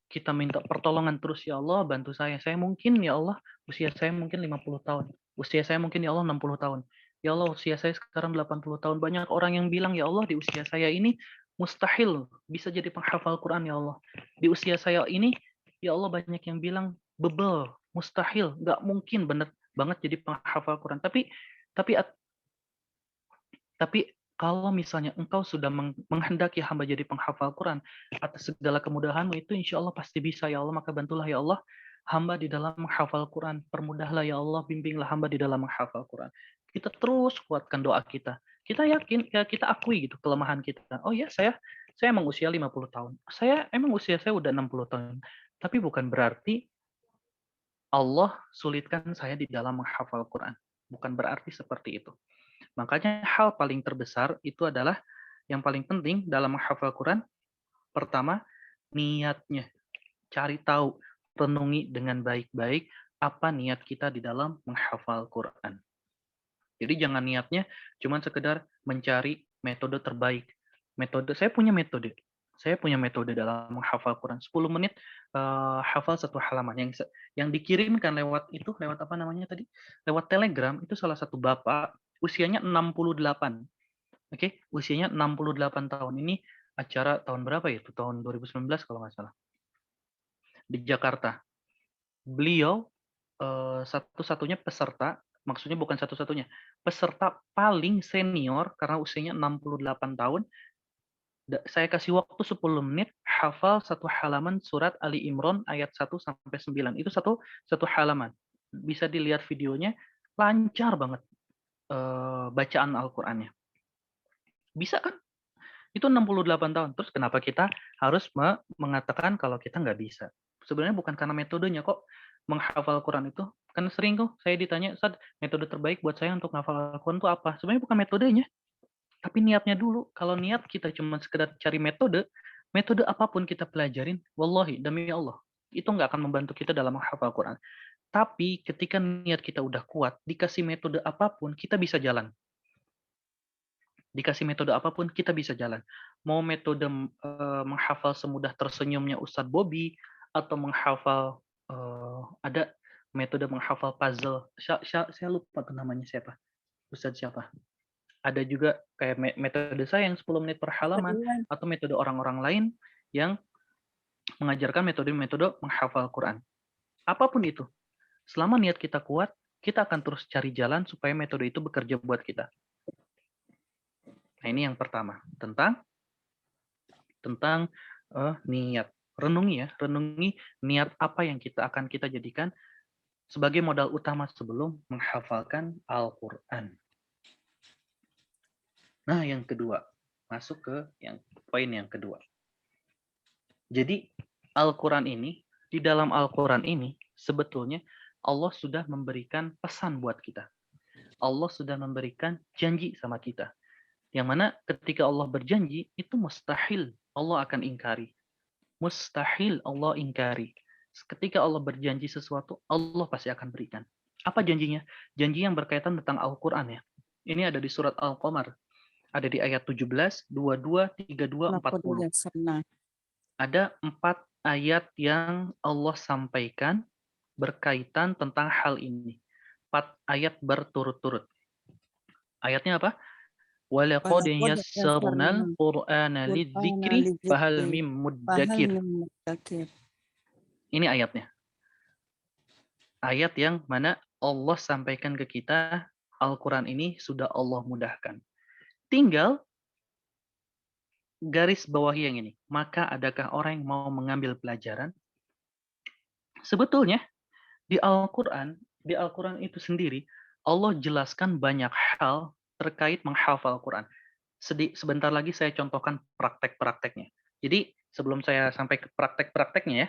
kita minta pertolongan terus, ya Allah bantu saya. Saya mungkin ya Allah usia saya mungkin 50 tahun. Usia saya mungkin ya Allah 60 tahun. Ya Allah usia saya sekarang 80 tahun. Banyak orang yang bilang ya Allah di usia saya ini mustahil bisa jadi penghafal Quran ya Allah. Di usia saya ini ya Allah banyak yang bilang bebel, mustahil, nggak mungkin bener banget jadi penghafal Quran. Tapi kalau misalnya engkau sudah menghendaki hamba jadi penghafal Quran atas segala kemudahanmu itu insya Allah pasti bisa ya Allah. Maka bantulah ya Allah hamba di dalam menghafal Quran. Permudahlah ya Allah, bimbinglah hamba di dalam menghafal Quran. Kita terus kuatkan doa kita. Kita yakin, ya kita akui gitu kelemahan kita. Oh ya saya emang usia 50 tahun. Usia saya udah 60 tahun. Tapi bukan berarti Allah sulitkan saya di dalam menghafal Quran. Bukan berarti seperti itu. Makanya hal paling terbesar itu adalah yang paling penting dalam menghafal Quran. Pertama, niatnya. Cari tahu, renungi dengan baik-baik apa niat kita di dalam menghafal Quran. Jadi jangan niatnya cuma sekedar mencari metode terbaik. Saya punya metode. Saya punya metode dalam menghafal Quran. 10 menit hafal satu halaman. Yang dikirimkan lewat apa namanya tadi? Lewat Telegram, itu salah satu bapak, usianya 68. Oke, usianya 68 tahun. Ini acara tahun berapa ya? Itu tahun 2019 kalau nggak salah. Di Jakarta. Beliau satu-satunya peserta, maksudnya bukan satu-satunya, peserta paling senior karena usianya 68 tahun. Saya kasih waktu 10 menit hafal satu halaman surat Ali Imran ayat 1 sampai 9. Itu satu halaman. Bisa dilihat videonya, lancar banget bacaan Al-Qur'annya. Bisa kan? Itu 68 tahun. Terus kenapa kita harus mengatakan kalau kita nggak bisa? Sebenarnya bukan karena metodenya kok. Menghafal Quran itu, kan sering kok saya ditanya, Ustaz, metode terbaik buat saya untuk menghafal Quran itu apa? Sebenarnya bukan metodenya, tapi niatnya dulu. Kalau niat kita cuma sekedar cari metode apapun kita pelajarin, wallahi, demi Allah, itu nggak akan membantu kita dalam menghafal Quran. Tapi ketika niat kita udah kuat, dikasih metode apapun, kita bisa jalan. Dikasih metode apapun, kita bisa jalan. Mau metode menghafal semudah tersenyumnya Ustadz Bobby, atau menghafal, ada metode menghafal puzzle. Saya lupa tuh namanya siapa. Ustadz siapa. Ada juga kayak metode saya yang 10 menit per halaman, atau metode orang-orang lain yang mengajarkan metode-metode menghafal Quran. Apapun itu, selama niat kita kuat, kita akan terus cari jalan supaya metode itu bekerja buat kita. Nah, ini yang pertama, tentang niat. Renungi niat apa yang akan kita jadikan sebagai modal utama sebelum menghafalkan Al-Quran. Nah, yang kedua, masuk ke poin yang kedua. Jadi, Al-Quran ini, di dalam Al-Quran ini, sebetulnya Allah sudah memberikan pesan buat kita. Allah sudah memberikan janji sama kita. Yang mana ketika Allah berjanji, itu mustahil Allah akan ingkari. Mustahil Allah ingkari. Ketika Allah berjanji sesuatu, Allah pasti akan berikan. Apa janjinya? Janji yang berkaitan tentang Al-Quran ya. Ini ada di surat Al-Qamar. Ada di ayat 17, 22, 32, 40. Ada 4 ayat yang Allah sampaikan berkaitan tentang hal ini. 4 ayat berturut-turut. Ayatnya apa? وَلَقَدْ يَسَّرْنَا الْقُرْآنَ لِلذِّكْرِ فَهَلْ مِن مُّدَّكِرٍ. Ini ayatnya. Ayat yang mana Allah sampaikan ke kita, Al-Quran ini sudah Allah mudahkan. Tinggal garis bawahi yang ini. Maka adakah orang yang mau mengambil pelajaran? Sebetulnya di Al-Quran itu sendiri, Allah jelaskan banyak hal terkait menghafal Quran. Sebentar lagi saya contohkan praktek-prakteknya. Jadi sebelum saya sampai ke praktek-prakteknya ya,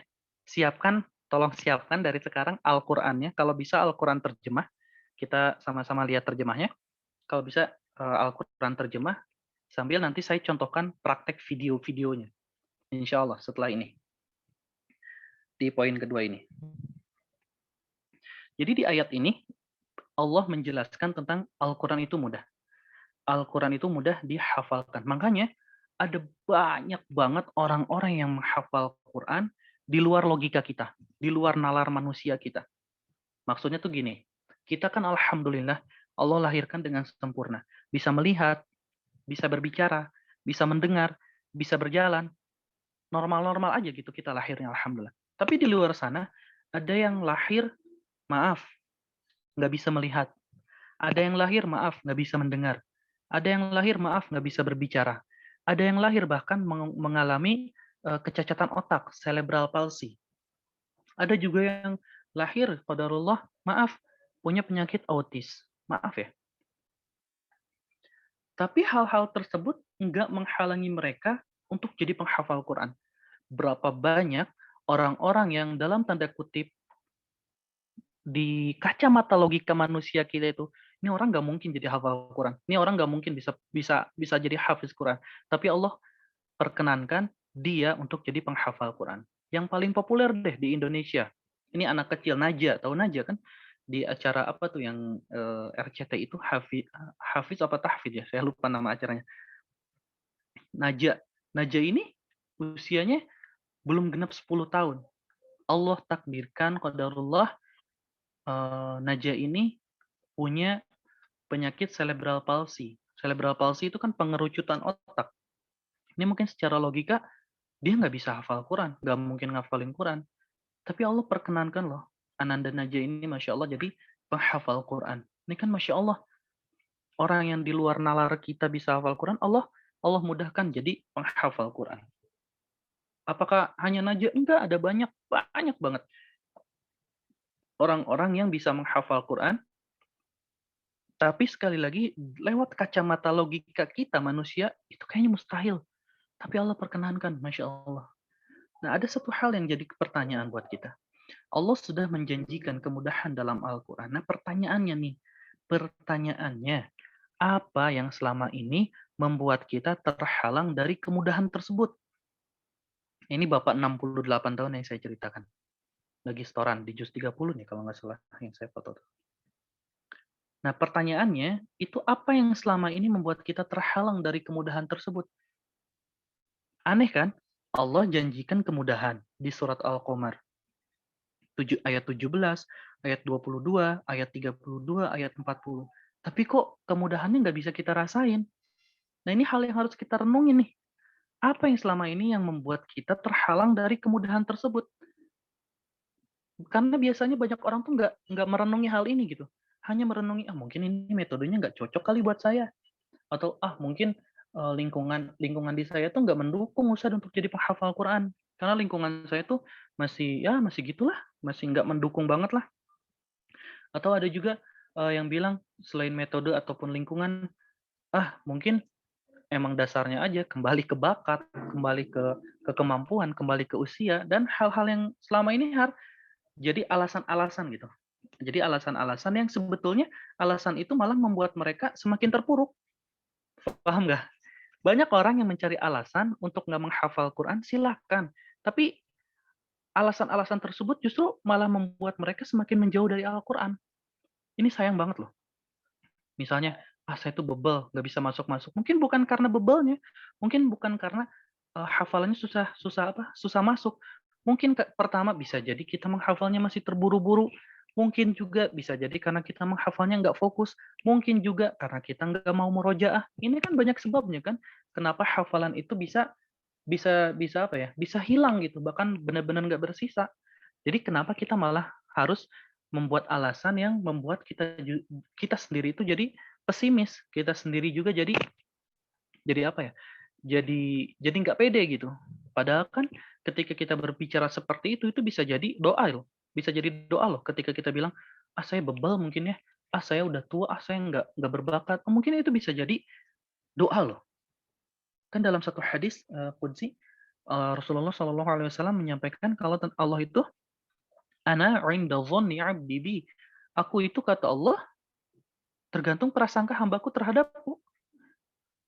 tolong siapkan dari sekarang Al-Qurannya. Kalau bisa Al-Quran terjemah, kita sama-sama lihat terjemahnya. Kalau bisa Al-Quran terjemah, sambil nanti saya contohkan praktek video-videonya. Insya Allah setelah ini. Di poin kedua ini. Jadi di ayat ini, Allah menjelaskan tentang Al-Quran itu mudah. Al-Quran itu mudah dihafalkan. Makanya ada banyak banget orang-orang yang menghafal Quran di luar logika kita, di luar nalar manusia kita. Maksudnya tuh gini, kita kan alhamdulillah Allah lahirkan dengan sempurna. Bisa melihat, bisa berbicara, bisa mendengar, bisa berjalan. Normal-normal aja gitu kita lahirnya alhamdulillah. Tapi di luar sana ada yang lahir, maaf, nggak bisa melihat. Ada yang lahir, maaf, nggak bisa mendengar. Ada yang lahir, maaf, nggak bisa berbicara. Ada yang lahir bahkan mengalami kecacatan otak, cerebral palsy. Ada juga yang lahir, qadarullah, maaf, punya penyakit autis. Maaf ya. Tapi hal-hal tersebut nggak menghalangi mereka untuk jadi penghafal Quran. Berapa banyak orang-orang yang dalam tanda kutip di kacamata logika manusia kita itu, ini orang nggak mungkin jadi hafal Quran. Ini orang nggak mungkin bisa jadi hafiz Quran. Tapi Allah perkenankan dia untuk jadi penghafal Quran. Yang paling populer deh di Indonesia. Ini anak kecil Naja, tahu Naja kan? Di acara apa tuh yang RCT itu Hafiz apa Tahfidz ya? Saya lupa nama acaranya. Naja ini usianya belum genap 10 tahun. Allah takdirkan qadarullah Naja ini punya penyakit cerebral palsy. Cerebral palsy itu kan pengerucutan otak. Ini mungkin secara logika dia nggak bisa hafal Quran, nggak mungkin ngafalin Quran. Tapi Allah perkenankan loh, Ananda Naja ini Masya Allah jadi penghafal Quran. Ini kan Masya Allah, orang yang di luar nalar kita bisa hafal Quran, Allah mudahkan jadi penghafal Quran. Apakah hanya Naja? Enggak, ada banyak banget orang-orang yang bisa menghafal Quran. Tapi sekali lagi, lewat kacamata logika kita manusia, itu kayaknya mustahil. Tapi Allah perkenankan, Masya Allah. Nah, ada satu hal yang jadi pertanyaan buat kita. Allah sudah menjanjikan kemudahan dalam Al-Quran. Nah, pertanyaannya, apa yang selama ini membuat kita terhalang dari kemudahan tersebut? Ini Bapak 68 tahun yang saya ceritakan. Lagi setoran di juz 30 nih kalau nggak salah yang saya foto. Nah, pertanyaannya, itu apa yang selama ini membuat kita terhalang dari kemudahan tersebut? Aneh kan? Allah janjikan kemudahan di surat Al-Qamar. Ayat 17, ayat 22, ayat 32, ayat 40. Tapi kok kemudahannya nggak bisa kita rasain? Nah, ini hal yang harus kita renungin nih. Apa yang selama ini yang membuat kita terhalang dari kemudahan tersebut? Karena biasanya banyak orang tuh nggak merenungi hal ini gitu. Hanya merenungi, mungkin ini metodenya nggak cocok kali buat saya. Atau mungkin lingkungan di saya tuh nggak mendukung Ustaz untuk jadi penghafal Quran. Karena lingkungan saya tuh masih gitulah, masih nggak mendukung banget lah. Atau ada juga yang bilang selain metode ataupun lingkungan, mungkin emang dasarnya aja kembali ke bakat, kembali ke kemampuan, kembali ke usia, dan hal-hal yang selama ini jadi alasan-alasan gitu. Jadi alasan-alasan yang sebetulnya alasan itu malah membuat mereka semakin terpuruk. Paham nggak? Banyak orang yang mencari alasan untuk nggak menghafal Quran, silahkan. Tapi alasan-alasan tersebut justru malah membuat mereka semakin menjauh dari Al-Quran. Ini sayang banget loh. Misalnya, saya tuh bebel, nggak bisa masuk-masuk. Mungkin bukan karena bebelnya, mungkin bukan karena hafalannya susah masuk. Mungkin pertama bisa jadi kita menghafalnya masih terburu-buru. Mungkin juga bisa jadi karena kita menghafalnya nggak fokus. Mungkin juga karena kita nggak mau murojaah. Ini kan banyak sebabnya kan. Kenapa hafalan itu bisa hilang gitu, bahkan benar-benar nggak bersisa. Jadi kenapa kita malah harus membuat alasan yang membuat kita sendiri itu jadi pesimis, kita sendiri juga jadi apa ya? Jadi nggak pede gitu. Padahal kan ketika kita berbicara seperti itu bisa jadi doa loh. Bisa jadi doa loh ketika kita bilang, saya bebal mungkin ya, saya udah tua, saya nggak berbakat. Mungkin itu bisa jadi doa loh. Kan dalam satu hadis qudsi Rasulullah Shallallahu Alaihi Wasallam menyampaikan kalau Allah itu ana 'inda dhanni 'abdi bi. Aku itu kata Allah tergantung prasangka hambaku terhadapku.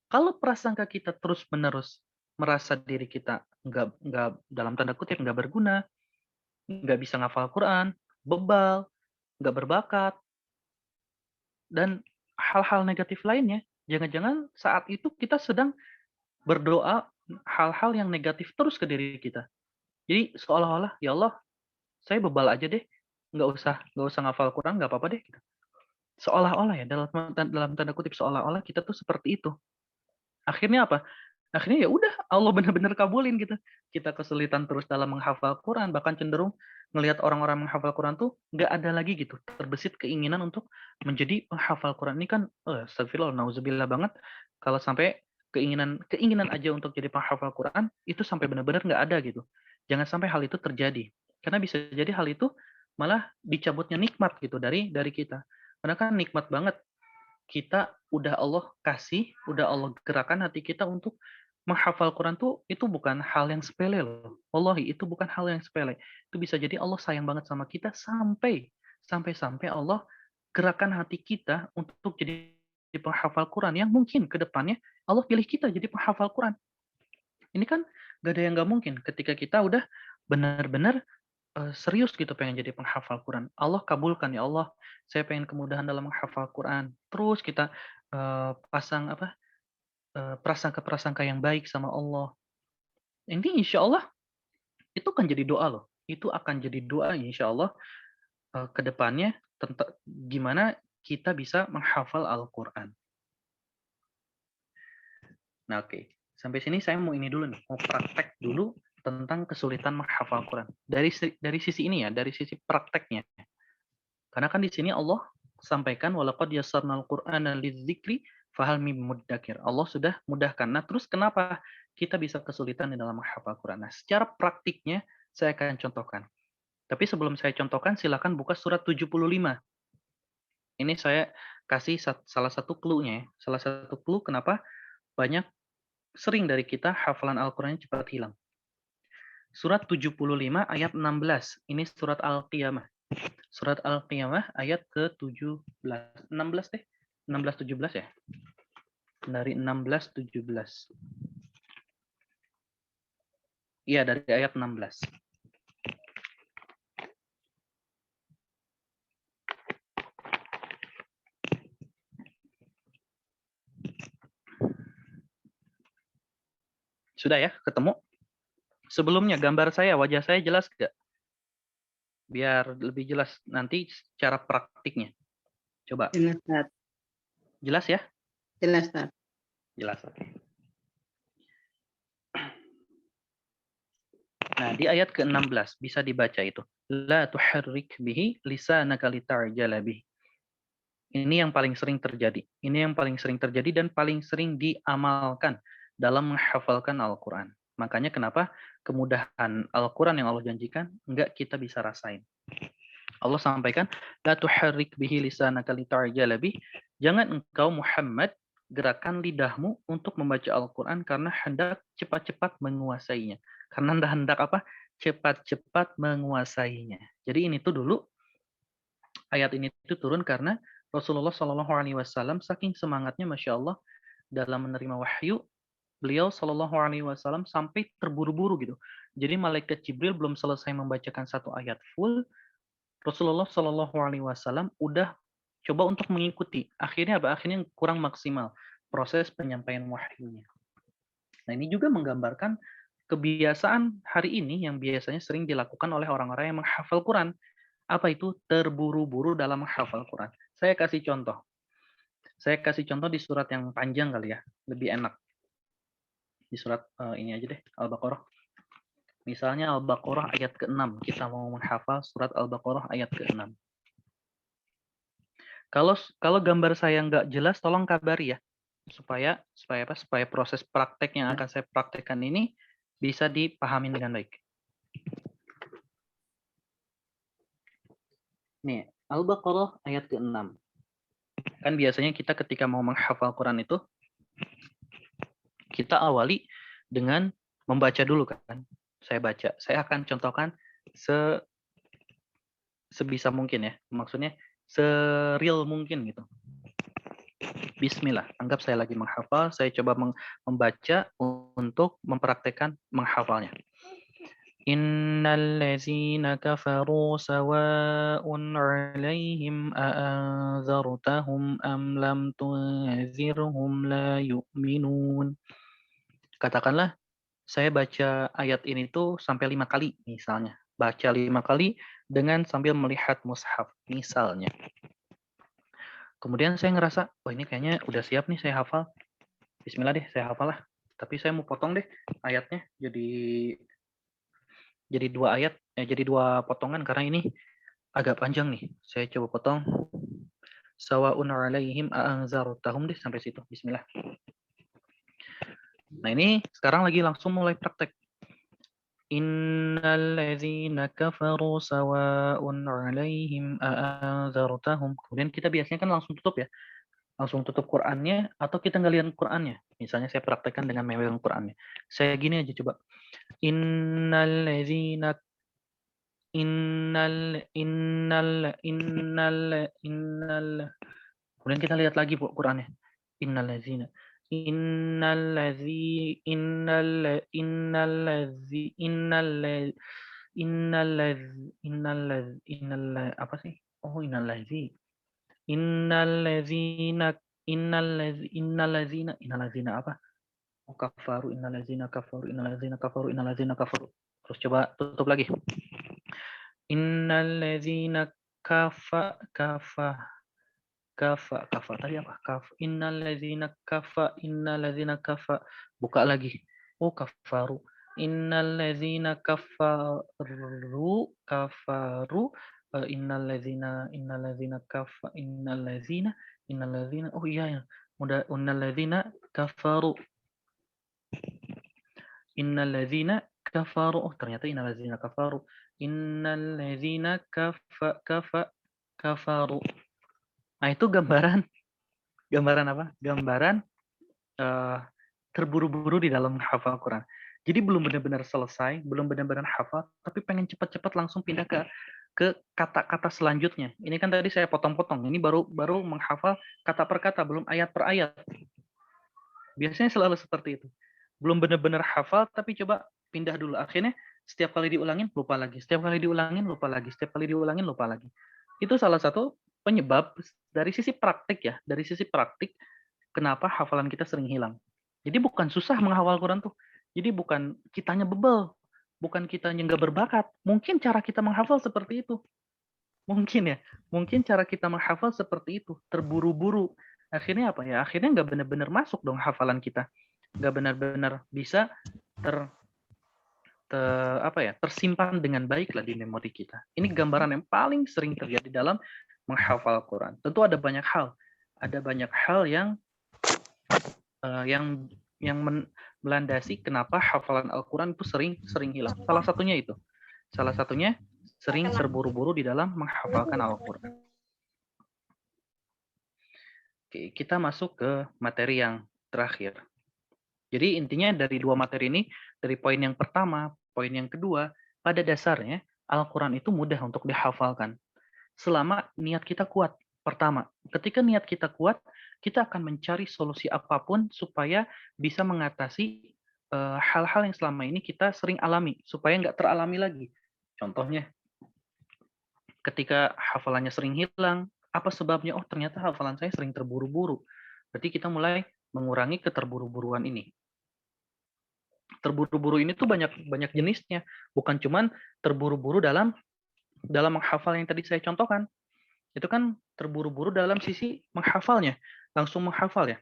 Kalau prasangka kita terus-menerus merasa diri kita nggak dalam tanda kutip nggak berguna, nggak bisa ngafal Quran, bebal, nggak berbakat, dan hal-hal negatif lainnya, jangan-jangan saat itu kita sedang berdoa hal-hal yang negatif terus ke diri kita. Jadi seolah-olah, ya Allah, saya bebal aja deh, nggak usah ngafal Quran, nggak apa-apa deh. Gitu. Seolah-olah ya, dalam tanda kutip seolah-olah kita tuh seperti itu. Akhirnya apa? Akhirnya ya udah Allah benar-benar kabulin gitu. Kita kesulitan terus dalam menghafal Quran, bahkan cenderung ngelihat orang-orang menghafal Quran tuh nggak ada lagi gitu terbesit keinginan untuk menjadi penghafal Quran. Ini kan astagfirullah, nauzubillah banget kalau sampai keinginan aja untuk jadi penghafal Quran itu sampai benar-benar nggak ada gitu. Jangan sampai hal itu terjadi. Karena bisa jadi hal itu malah dicabutnya nikmat gitu dari kita. Karena kan nikmat banget kita udah Allah kasih, udah Allah gerakan hati kita untuk menghafal Quran tuh itu bukan hal yang sepele loh. Wallahi itu bukan hal yang sepele. Itu bisa jadi Allah sayang banget sama kita sampai Allah gerakan hati kita untuk jadi penghafal Quran yang mungkin ke depannya Allah pilih kita jadi penghafal Quran. Ini kan gak ada yang gak mungkin ketika kita udah benar-benar serius gitu pengen jadi penghafal Quran. Allah kabulkan ya Allah, saya pengen kemudahan dalam menghafal Quran. Terus kita pasang prasangka-prasangka yang baik sama Allah. Ini insya Allah itu akan jadi doa loh. Itu akan jadi doa insya Allah ke depannya tentang gimana kita bisa menghafal Al-Quran. Nah oke, sampai sini saya mau ini dulu nih, mau praktek dulu tentang kesulitan menghafal Quran. Dari sisi ini ya, dari sisi prakteknya. Karena kan di sini Allah sampaikan walaqad yassarnal Qur'ana lidzikri fahal mim muddakir. Allah sudah mudahkan. Nah, terus kenapa kita bisa kesulitan di dalam menghafal Quran? Nah, secara praktiknya saya akan contohkan. Tapi sebelum saya contohkan, silakan buka surat 75. Ini saya kasih salah satu clue-nya ya. Salah satu clue kenapa banyak sering dari kita hafalan Al-Qur'annya cepat hilang. Surat 75 ayat 16. Ini surat Al-Qiyamah. Surat Al-Qiyamah ayat ke-17. 16 deh. 16-17 ya. Dari 16-17. Iya, dari ayat 16. Sudah ya, ketemu? Sebelumnya gambar saya, wajah saya jelas nggak? Biar lebih jelas nanti cara praktiknya. Coba. Jelas, Ustaz. Jelas ya? Jelas, Ustaz. Jelas, oke. Nah, di ayat ke-16 bisa dibaca itu. La tuharrik bihi lisanaka litarjala bihi. Ini yang paling sering terjadi. Ini yang paling sering terjadi dan paling sering diamalkan dalam menghafalkan Al-Quran. Makanya kenapa kemudahan Al-Quran yang Allah janjikan enggak kita bisa rasain. Allah sampaikan, la tuharrik bihi lisanaka litarjala bihi. Jangan engkau Muhammad gerakan lidahmu untuk membaca Al-Quran karena hendak cepat-cepat menguasainya. Karena hendak apa? Cepat-cepat menguasainya. Jadi ini tuh dulu ayat ini tuh turun karena Rasulullah Shallallahu Alaihi Wasallam saking semangatnya, masya Allah, dalam menerima wahyu, beliau Shallallahu Alaihi Wasallam sampai terburu-buru gitu. Jadi malaikat Jibril belum selesai membacakan satu ayat full, Rasulullah Shallallahu Alaihi Wasallam udah coba untuk mengikuti. Akhirnya apa? Akhirnya kurang maksimal proses penyampaian wahyunya. Nah ini juga menggambarkan kebiasaan hari ini yang biasanya sering dilakukan oleh orang-orang yang menghafal Quran. Apa itu? Terburu-buru dalam menghafal Quran. Saya kasih contoh. Saya kasih contoh di surat yang panjang kali ya, lebih enak. Di surat ini aja deh, Al-Baqarah. Misalnya Al-Baqarah ayat ke-6. Kita mau menghafal surat Al-Baqarah ayat ke-6. Kalau gambar saya nggak jelas, tolong kabari ya. Supaya proses praktek yang akan saya praktekkan ini bisa dipahami dengan baik. Nih, Al-Baqarah ayat ke-6. Kan biasanya kita ketika mau menghafal Quran itu, kita awali dengan membaca dulu kan. Saya baca. Saya akan contohkan sebisa mungkin ya. Maksudnya se-real mungkin gitu. Bismillah. Anggap saya lagi menghafal, saya coba membaca untuk mempraktekkan menghafalnya. Innal ladzina kafaru sawa'un 'alaihim a'anzartahum am lam tunzirhum la yu'minun. Katakanlah saya baca ayat ini tuh sampai 5 kali misalnya. Baca 5 kali dengan sambil melihat mushaf misalnya. Kemudian saya ngerasa, oh ini kayaknya udah siap nih saya hafal. Bismillah deh, saya hafal lah. Tapi saya mau potong deh ayatnya jadi 2 ayat, jadi 2 potongan karena ini agak panjang nih. Saya coba potong. Sawa'un 'alaihim a'anzartahum deh sampai situ. Bismillah. Nah, ini sekarang lagi langsung mulai praktek. Innalladzina kafaru sawa'un 'alaihim a'anzartahum. Kemudian kita biasanya kan langsung tutup ya. Langsung tutup Qur'annya atau kita ngeliat Qur'annya. Misalnya saya praktekkan dengan memegang Qur'annya. Saya gini aja coba. Innalladzina Kemudian kita lihat lagi Bu Qur'annya. Innalladzina Innallazi innal innallazi innal innallaz innallaz innal apa sih? Oh, innallazi. Innallazina innallazina apa? Oh, kafaru innallazina kafaru innallazina kafaru innallazina kafaru. Terus coba tutup lagi. Innallazina kafa tadi apa? Innallazina kafa. Buka lagi. Oh, kafaru. Innallazina kafaru. Innallazina. Oh iya ya. Udah innallazina kafaru. Innallazina kafaru. Oh, ternyata innallazina kafaru. Innallazina kafaru. Nah, itu gambaran apa? Gambaran terburu-buru di dalam hafal Quran. Jadi belum benar-benar selesai, belum benar-benar hafal, tapi pengen cepat-cepat langsung pindah ke kata-kata selanjutnya. Ini kan tadi saya potong-potong. Ini baru menghafal kata per kata, belum ayat per ayat. Biasanya selalu seperti itu. Belum benar-benar hafal, tapi coba pindah dulu. Akhirnya setiap kali diulangin lupa lagi, setiap kali diulangin lupa lagi, setiap kali diulangin lupa lagi. Itu salah satu penyebab dari sisi praktik ya, dari sisi praktik kenapa hafalan kita sering hilang. Jadi bukan susah menghafal Quran tuh. Jadi bukan kitanya bebel, bukan kitanya nggak berbakat. Mungkin cara kita menghafal seperti itu. Mungkin ya, mungkin cara kita menghafal seperti itu, terburu-buru. Akhirnya apa ya? Akhirnya nggak benar-benar masuk dong hafalan kita. Nggak benar-benar bisa tersimpan dengan baik lah di memori kita. Ini gambaran yang paling sering terjadi dalam menghafal Quran. Tentu ada banyak hal. Ada banyak hal yang melandasi kenapa hafalan Al-Quran itu sering hilang. Salah satunya itu. Salah satunya sering terburu-buru di dalam menghafalkan Al-Quran. Oke, kita masuk ke materi yang terakhir. Jadi intinya dari 2 materi ini, dari poin yang pertama, poin yang kedua, pada dasarnya Al-Quran itu mudah untuk dihafalkan. Selama niat kita kuat. Pertama, ketika niat kita kuat, kita akan mencari solusi apapun supaya bisa mengatasi hal-hal yang selama ini kita sering alami, supaya nggak teralami lagi. Contohnya, ketika hafalannya sering hilang, apa sebabnya? Oh, ternyata hafalan saya sering terburu-buru. Berarti kita mulai mengurangi keterburu-buruan ini. Terburu-buru ini tuh banyak jenisnya, bukan cuman terburu-buru dalam menghafal yang tadi saya contohkan. Itu kan terburu-buru dalam sisi menghafalnya, langsung menghafal ya.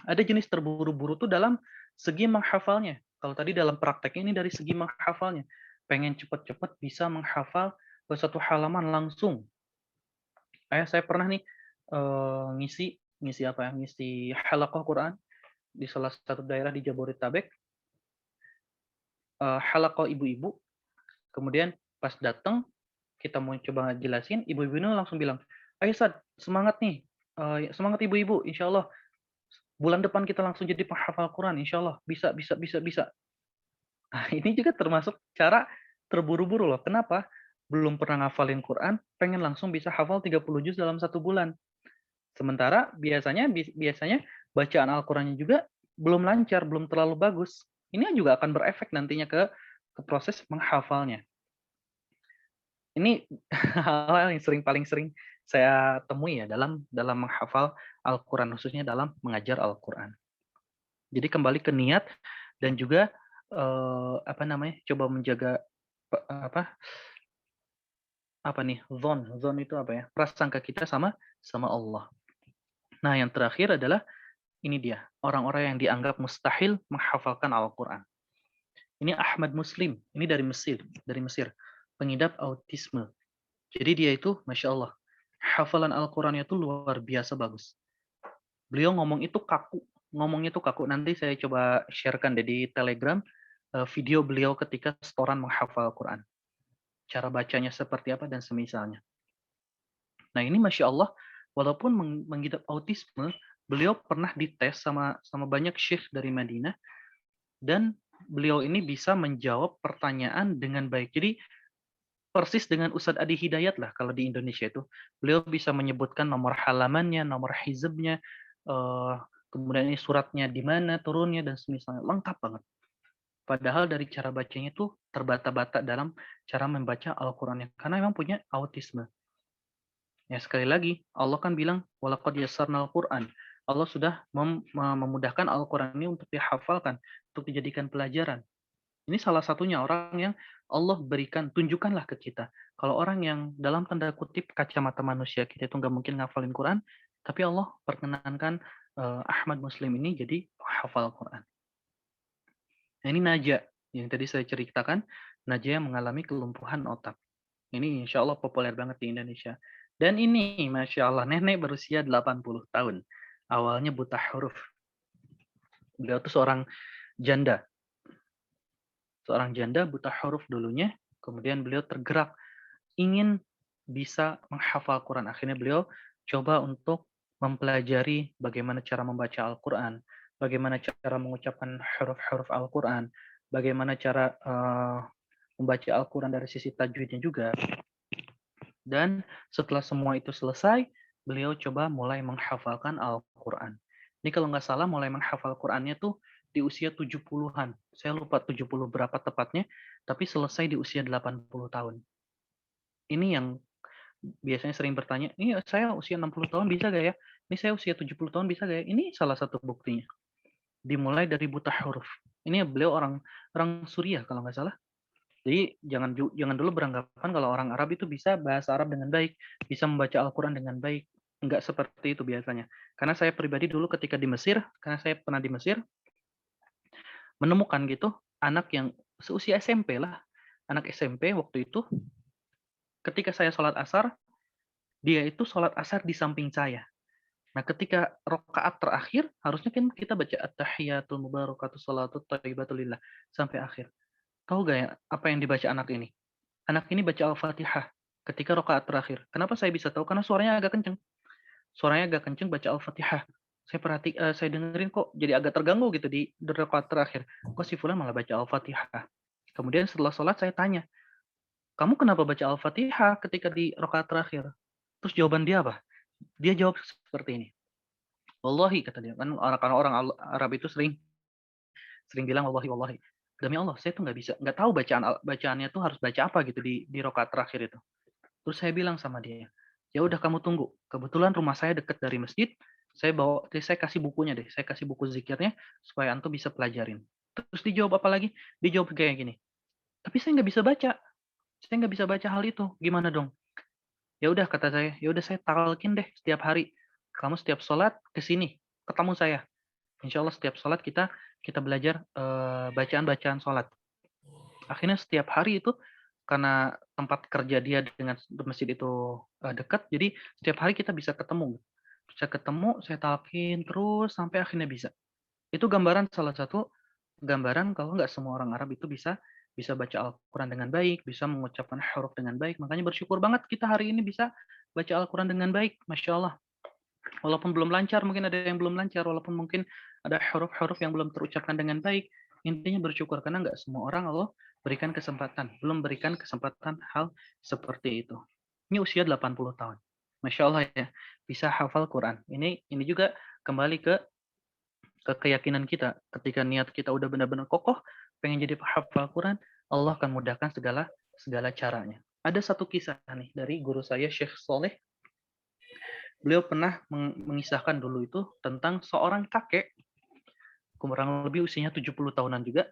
Ada jenis terburu-buru tuh dalam segi menghafalnya. Kalau tadi dalam prakteknya ini dari segi menghafalnya. Pengen cepat-cepat bisa menghafal satu halaman langsung. Saya pernah nih ngisi halaqah Quran di salah satu daerah di Jabodetabek. Halaqah ibu-ibu. Kemudian pas datang kita mau coba jelasin, ibu-ibu ini langsung bilang, ayo Sad, semangat nih, semangat ibu-ibu, insya Allah bulan depan kita langsung jadi penghafal Quran, insya Allah bisa. Nah, ini juga termasuk cara terburu-buru loh. Kenapa? Belum pernah ngafalin Quran, pengen langsung bisa hafal 30 juz dalam 1 bulan. Sementara biasanya bacaan Al-Qurannya juga belum lancar, belum terlalu bagus. Ini juga akan berefek nantinya ke proses menghafalnya. Ini hal-hal yang paling sering saya temui ya dalam menghafal Al-Quran, khususnya dalam mengajar Al-Quran. Jadi kembali ke niat dan juga apa namanya, coba menjaga apa zon itu apa ya? Prasangka kita sama Allah. Nah, yang terakhir adalah ini dia, orang-orang yang dianggap mustahil menghafalkan Al-Qur'an. Ini Ahmad Muslim, ini dari Mesir, pengidap autisme. Jadi dia itu, Masya Allah, hafalan Al-Qur'annya itu luar biasa bagus. Beliau ngomongnya itu kaku. Nanti saya coba sharekan deh di Telegram video beliau ketika setoran menghafal Al-Qur'an. Cara bacanya seperti apa dan semisalnya. Nah ini Masya Allah, walaupun mengidap autisme, beliau pernah dites sama banyak syekh dari Madinah, dan beliau ini bisa menjawab pertanyaan dengan baik. Jadi persis dengan Ustadz Adi Hidayat lah kalau di Indonesia itu. Beliau bisa menyebutkan nomor halamannya, nomor hizbnya, kemudian ini suratnya di mana turunnya dan semisalnya, lengkap banget. Padahal dari cara bacanya itu terbata-bata dalam cara membaca Al-Qur'annya karena memang punya autisme. Ya sekali lagi Allah kan bilang walaqad yassarnal Qur'an. Allah sudah memudahkan Al-Qur'an ini untuk dihafalkan, untuk dijadikan pelajaran. Ini salah satunya orang yang Allah berikan, tunjukkanlah ke kita. Kalau orang yang dalam tanda kutip kacamata manusia kita itu nggak mungkin ngafalin Quran, tapi Allah perkenankan Ahmad Muslim ini jadi hafal Quran. Nah, ini Naja yang tadi saya ceritakan, Naja yang mengalami kelumpuhan otak. Ini insya Allah populer banget di Indonesia. Dan ini Masya Allah nenek berusia 80 tahun. Awalnya buta huruf. Beliau itu seorang janda buta huruf dulunya, kemudian beliau tergerak ingin bisa menghafal Quran. Akhirnya beliau coba untuk mempelajari bagaimana cara membaca Al-Quran, bagaimana cara mengucapkan huruf-huruf Al-Quran, bagaimana cara membaca Al-Quran dari sisi tajwidnya juga. Dan setelah semua itu selesai, beliau coba mulai menghafalkan Al-Quran. Ini kalau nggak salah mulai menghafal Qurannya tuh di usia 70-an. Saya lupa 70 berapa tepatnya, tapi selesai di usia 80 tahun. Ini yang biasanya sering bertanya, ini saya usia 60 tahun bisa gak ya? Ini saya usia 70 tahun bisa gak ya? Ini salah satu buktinya. Dimulai dari buta huruf. Ini beliau orang Suriah kalau nggak salah. Jadi jangan dulu beranggapan kalau orang Arab itu bisa bahasa Arab dengan baik, bisa membaca Al-Quran dengan baik. Enggak seperti itu biasanya. Karena saya pribadi dulu ketika di Mesir, karena saya pernah di Mesir, menemukan gitu anak yang seusia SMP lah. Anak SMP waktu itu, ketika saya sholat asar, dia itu sholat asar di samping saya. Nah, ketika rakaat terakhir, harusnya kan kita baca at-tahiyatul mubarakatuh sholatu thayyibatul lillah sampai akhir. Tahu gak ya apa yang dibaca anak ini? Anak ini baca Al-Fatihah ketika rakaat terakhir. Kenapa saya bisa tahu? Karena suaranya agak kenceng. Suaranya agak kenceng baca Al-Fatihah. Saya dengerin kok jadi agak terganggu gitu di rakaat terakhir. Kok si Fulan malah baca Al-Fatihah? Kemudian setelah sholat saya tanya, kamu kenapa baca Al-Fatihah ketika di rakaat terakhir? Terus jawaban dia apa? Dia jawab seperti ini. Wallahi, kata dia. Kan orang Arab itu sering bilang wallahi wallahi. Demi Allah, saya tuh nggak tahu bacaannya tuh harus baca apa gitu di rakaat terakhir itu. Terus saya bilang sama dia, ya udah kamu tunggu. Kebetulan rumah saya dekat dari masjid, saya kasih bukunya deh, saya kasih buku zikirnya supaya antum bisa pelajarin. Terus dijawab apa lagi? Dijawab kayak gini. Tapi saya nggak bisa baca. Saya nggak bisa baca hal itu. Gimana dong? Ya udah kata saya, ya udah saya talkin deh setiap hari. Kamu setiap sholat ke sini, ketemu saya. Insya Allah setiap sholat kita belajar bacaan-bacaan sholat. Akhirnya setiap hari itu karena tempat kerja dia dengan masjid itu dekat, jadi setiap hari kita bisa ketemu. Saya talkin terus sampai akhirnya bisa. Itu salah satu gambaran kalau nggak semua orang Arab itu bisa baca Al-Quran dengan baik, bisa mengucapkan huruf dengan baik. Makanya bersyukur banget kita hari ini bisa baca Al-Quran dengan baik, Masya Allah. Walaupun belum lancar, mungkin ada yang belum lancar, walaupun mungkin ada huruf-huruf yang belum terucapkan dengan baik, intinya bersyukur karena nggak semua orang Allah berikan kesempatan, belum berikan kesempatan hal seperti itu. Ini usia 80 tahun. Masya Allah ya, bisa hafal Quran. Ini juga kembali ke keyakinan kita. Ketika niat kita udah benar-benar kokoh, pengen jadi hafal Quran, Allah akan mudahkan segala caranya. Ada satu kisah nih dari guru saya, Syekh Soleh. Beliau pernah mengisahkan dulu itu tentang seorang kakek, kurang lebih usianya 70 tahunan juga.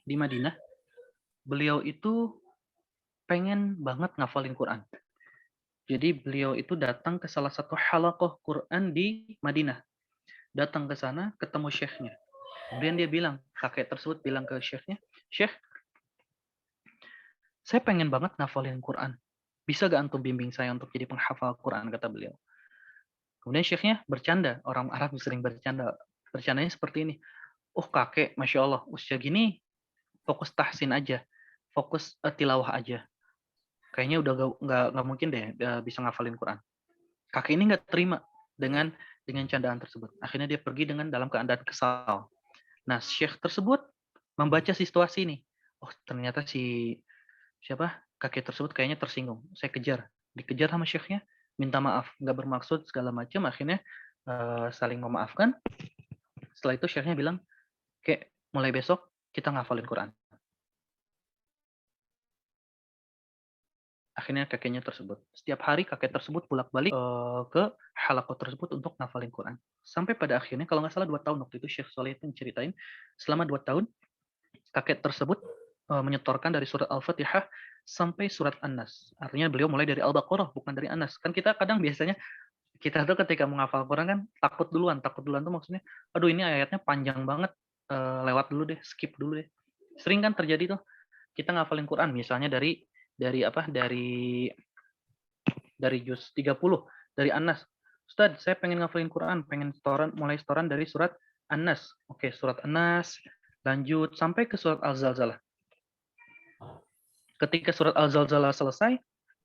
di Madinah, beliau itu pengen banget ngafalin Quran. Jadi beliau itu datang ke salah satu halaqah Quran di Madinah. Datang ke sana, ketemu syekhnya. Kemudian dia bilang, kakek tersebut bilang ke syekhnya, "Syekh, saya pengen banget ngafalin Quran. Bisa gak antum bimbing saya untuk jadi penghafal Quran?" kata beliau. Kemudian syekhnya bercanda, orang Arab sering bercanda. Bercandanya seperti ini, "Oh kakek, Masya Allah, usia gini fokus tahsin aja, fokus tilawah aja. Kayaknya udah nggak mungkin deh bisa ngafalin Quran." Kakek ini nggak terima dengan candaan tersebut. Akhirnya dia pergi dengan dalam keadaan kesal. Nah, syekh tersebut membaca situasi ini. Oh, ternyata kakek tersebut kayaknya tersinggung. Saya kejar, dikejar sama syekhnya, minta maaf, nggak bermaksud segala macam. Akhirnya saling memaafkan. Setelah itu syekhnya bilang, "Kek, mulai besok kita ngafalin Quran." Akhirnya kakeknya tersebut. Setiap hari kakek tersebut bolak-balik ke halaqah tersebut untuk ngafalin Quran. Sampai pada akhirnya, kalau nggak salah 2 tahun waktu itu, Syekh Soleh itu ceritain, selama 2 tahun, kakek tersebut menyetorkan dari surat Al-Fatihah sampai surat An-Nas. Artinya beliau mulai dari Al-Baqarah, bukan dari An-Nas. Kan kita kadang biasanya, kita tuh ketika menghafal Quran kan takut duluan. Takut duluan tuh maksudnya, aduh ini ayatnya panjang banget, lewat dulu deh, skip dulu deh. Sering kan terjadi tuh, kita ngafalin Quran, misalnya dari juz 30 dari An-Nas. Ustaz, saya pengen ngafalin Quran, pengen mulai setoran dari surat An-Nas. Oke, surat An-Nas, lanjut sampai ke surat Al-Zalzalah. Ketika surat Al-Zalzalah selesai,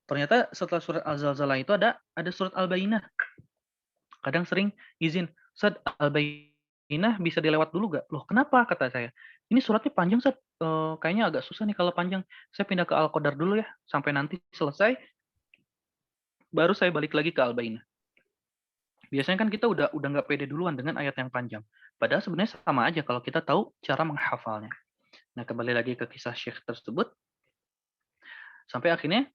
ternyata setelah surat Al-Zalzalah itu ada surat Al-Bayyinah. Kadang sering izin, Ustaz, Al-Bayyinah bisa dilewat dulu gak? Loh, kenapa? Kata saya. Ini suratnya panjang, Ustaz. Kayaknya agak susah nih kalau panjang. Saya pindah ke Al-Qadar dulu ya, sampai nanti selesai, baru saya balik lagi ke Al-Bayyinah. Biasanya kan kita udah nggak pede duluan dengan ayat yang panjang. Padahal sebenarnya sama aja kalau kita tahu cara menghafalnya. Nah, kembali lagi ke kisah syekh tersebut. Sampai akhirnya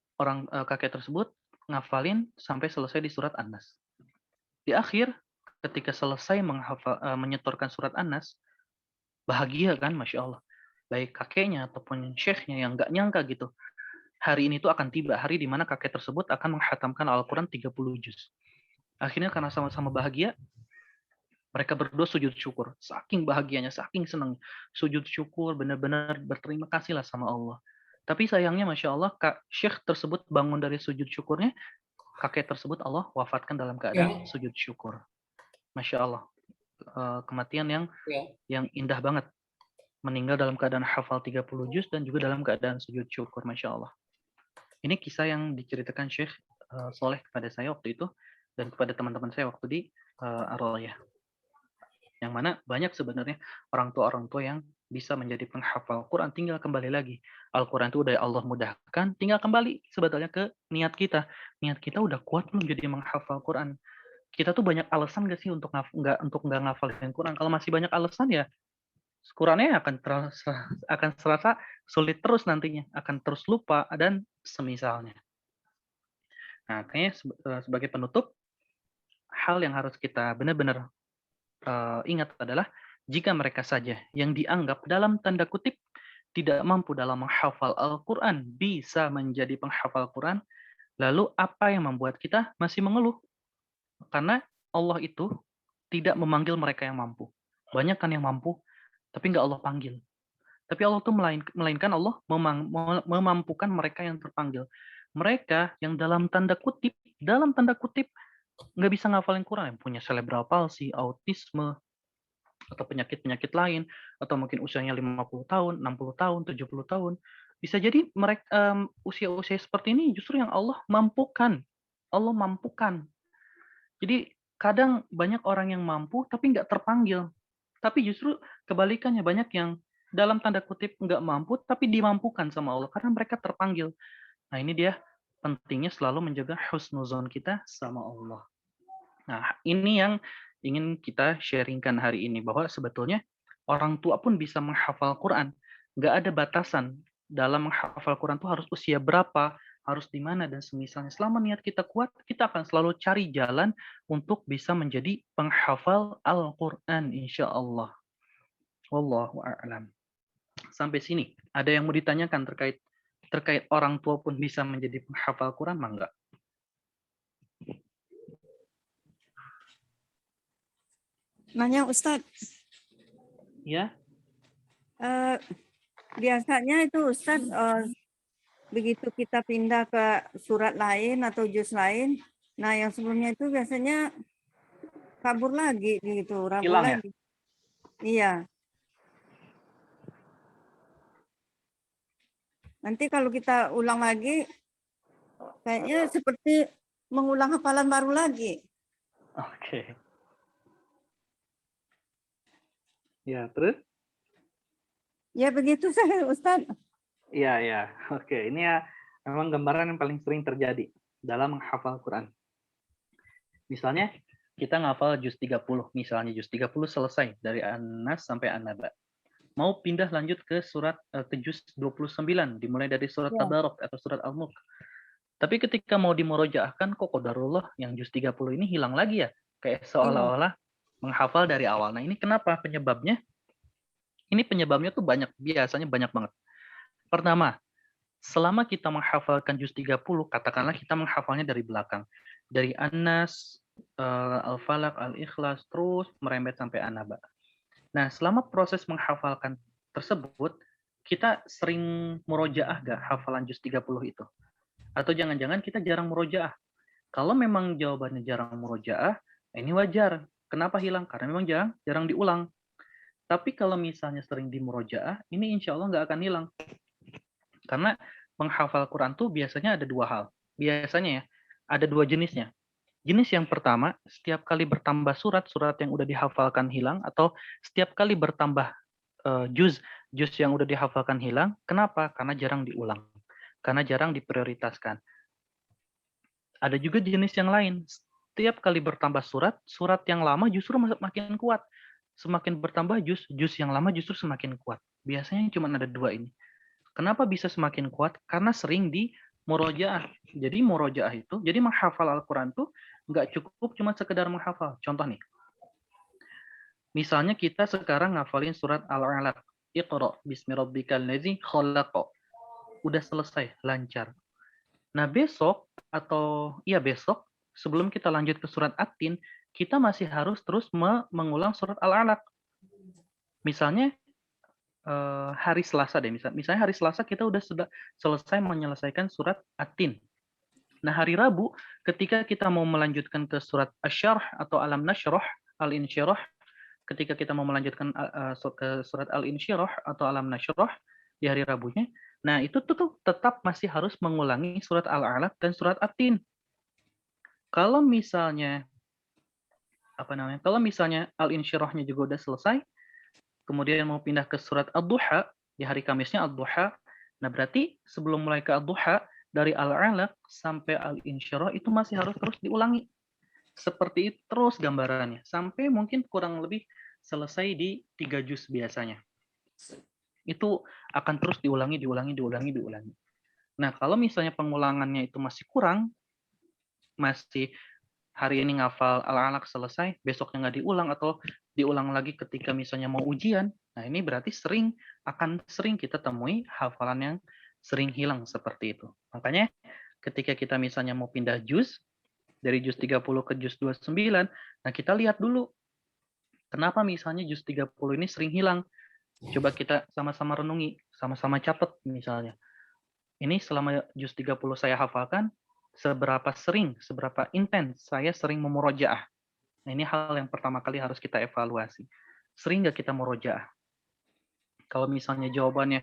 kakek tersebut ngafalin sampai selesai di surat An-Nas. Di akhir, ketika selesai menyetorkan surat An-Nas, bahagia kan, Masya Allah. Baik kakeknya ataupun syekhnya yang nggak nyangka gitu. Hari ini tuh akan tiba, hari di mana kakek tersebut akan menghatamkan Al-Quran 30 juz. Akhirnya karena sama-sama bahagia, mereka berdua sujud syukur. Saking bahagianya, saking senang. Sujud syukur, benar-benar berterima kasih lah sama Allah. Tapi sayangnya, Masya Allah, syekh tersebut bangun dari sujud syukurnya, kakek tersebut Allah wafatkan dalam keadaan sujud syukur. Masya Allah. Kematian yang indah banget. Meninggal dalam keadaan hafal 30 juz dan juga dalam keadaan sujud syukur. Masya Allah. Ini kisah yang diceritakan Syekh Soleh kepada saya waktu itu dan kepada teman-teman saya waktu di Ar-Royah. Yang mana banyak sebenarnya orang tua yang bisa menjadi penghafal Quran, tinggal kembali lagi. Al-Quran itu udah Allah mudahkan, tinggal kembali sebetulnya ke niat kita. Niat kita udah kuat belum jadi menghafal Quran? Kita tuh banyak alasan gak sih untuk nggak ngafalin Quran? Kalau masih banyak alasan ya, Qurannya akan serasa sulit terus nantinya, akan terus lupa dan semisalnya. Nah, kayaknya sebagai penutup, hal yang harus kita benar-benar ingat adalah jika mereka saja yang dianggap dalam tanda kutip tidak mampu dalam menghafal Al-Quran bisa menjadi penghafal Quran, lalu apa yang membuat kita masih mengeluh? Karena Allah itu tidak memanggil mereka yang mampu. Banyak kan yang mampu, tapi nggak Allah panggil. Tapi Allah itu melainkan Allah memampukan mereka yang terpanggil. Mereka yang dalam tanda kutip nggak bisa ngafalin Quran, yang punya cerebral palsy, autisme, atau penyakit-penyakit lain, atau mungkin usianya 50 tahun, 60 tahun, 70 tahun. Bisa jadi mereka usia-usia seperti ini justru yang Allah mampukan. Allah mampukan. Jadi kadang banyak orang yang mampu tapi nggak terpanggil. Tapi justru kebalikannya, banyak yang dalam tanda kutip nggak mampu tapi dimampukan sama Allah karena mereka terpanggil. Nah, ini dia pentingnya selalu menjaga husnuzon kita sama Allah. Nah, ini yang ingin kita sharingkan hari ini, bahwa sebetulnya orang tua pun bisa menghafal Quran. Nggak ada batasan dalam menghafal Quran itu harus usia berapa, harus di mana, dan semisalnya. Selama niat kita kuat, kita akan selalu cari jalan untuk bisa menjadi penghafal Al-Quran, insya Allah. Wallahu a'lam. Sampai sini, ada yang mau ditanyakan terkait orang tua pun bisa menjadi penghafal Quran, mah enggak? Nanya Ustadz, Ya, biasanya itu Ustadz begitu kita pindah ke surat lain atau juz lain, nah yang sebelumnya itu biasanya kabur lagi gitu, ragu hilang ya? lagi. Iya. Nanti kalau kita ulang lagi, kayaknya seperti mengulang hafalan baru lagi. Oke. Ya, terus? Ya begitu saya Ustadz. Iya, ya. Oke, ini ya memang gambaran yang paling sering terjadi dalam menghafal Quran. Misalnya, kita ngafal juz 30, misalnya juz 30 selesai dari An-Nas sampai An-Naba. Mau pindah lanjut ke ke juz 29, dimulai dari surat Ya. Tabarok atau surat Al-Mulk. Tapi ketika mau dimurojaahkan, kok qadarullah yang juz 30 ini hilang lagi ya? Kayak seolah-olah menghafal dari awal. Nah, ini kenapa penyebabnya? Ini penyebabnya tuh biasanya banyak banget. Pertama, selama kita menghafalkan juz 30, katakanlah kita menghafalnya dari belakang. Dari An-Nas, Al-Falaq, Al-Ikhlas, terus merembet sampai An-Naba. Nah, selama proses menghafalkan tersebut, kita sering murojaah gak hafalan juz 30 itu? Atau jangan-jangan kita jarang murojaah? Kalau memang jawabannya jarang murojaah, ini wajar. Kenapa hilang? Karena memang jarang diulang. Tapi kalau misalnya sering dimurojaah, ini insya Allah nggak akan hilang. Karena menghafal Quran tuh biasanya ada dua hal. Biasanya ya, ada dua jenisnya. Jenis yang pertama, setiap kali bertambah surat yang udah dihafalkan hilang, atau setiap kali bertambah juz yang udah dihafalkan hilang. Kenapa? Karena jarang diulang. Karena jarang diprioritaskan. Ada juga jenis yang lain. Setiap kali bertambah surat yang lama justru makin kuat. Semakin bertambah juz yang lama justru semakin kuat. Biasanya cuma ada dua ini. Kenapa bisa semakin kuat? Karena sering di murojaah. Jadi murojaah itu, jadi menghafal Al-Quran tuh nggak cukup cuma sekedar menghafal. Contoh nih, misalnya kita sekarang ngafalin surat Al-Alaq. Iqra bismi rabbikal ladzi khalaq. Udah selesai, lancar. Nah besok, sebelum kita lanjut ke surat At-Tin, kita masih harus terus mengulang surat Al-Alaq. Misalnya, hari Selasa deh, misalnya hari Selasa kita sudah selesai menyelesaikan surat At-Tin. Nah hari Rabu ketika kita mau melanjutkan ke surat Asy-Syarh atau Alam Nashrah, Al-Insyirah, ketika kita mau melanjutkan ke surat Al-Insyirah atau Alam Nashrah di hari Rabunya, nah itu tuh tetap masih harus mengulangi surat Al-Alaq dan surat At-Tin. Kalau misalnya kalau misalnya Al-Insyirahnya juga udah selesai, kemudian mau pindah ke surat Ad-Duha, di hari Kamisnya Ad-Duha. Nah, berarti sebelum mulai ke Ad-Duha, dari Al-Alaq sampai Al-Insyirah itu masih harus terus diulangi. Seperti itu terus gambarannya. Sampai mungkin kurang lebih selesai di 3 juz biasanya. Itu akan terus diulangi. Nah, kalau misalnya pengulangannya itu masih kurang, masih hari ini ngafal Al-Alaq selesai, besoknya nggak diulang atau diulang lagi ketika misalnya mau ujian, nah ini berarti akan sering kita temui hafalan yang sering hilang seperti itu. Makanya ketika kita misalnya mau pindah juz, dari juz 30 ke juz 29, nah kita lihat dulu, kenapa misalnya juz 30 ini sering hilang. Coba kita sama-sama renungi, sama-sama catat misalnya. Ini selama juz 30 saya hafalkan, seberapa intens saya sering memurojaah. Nah, ini hal yang pertama kali harus kita evaluasi. Sering nggak kita murojaah? Kalau misalnya jawabannya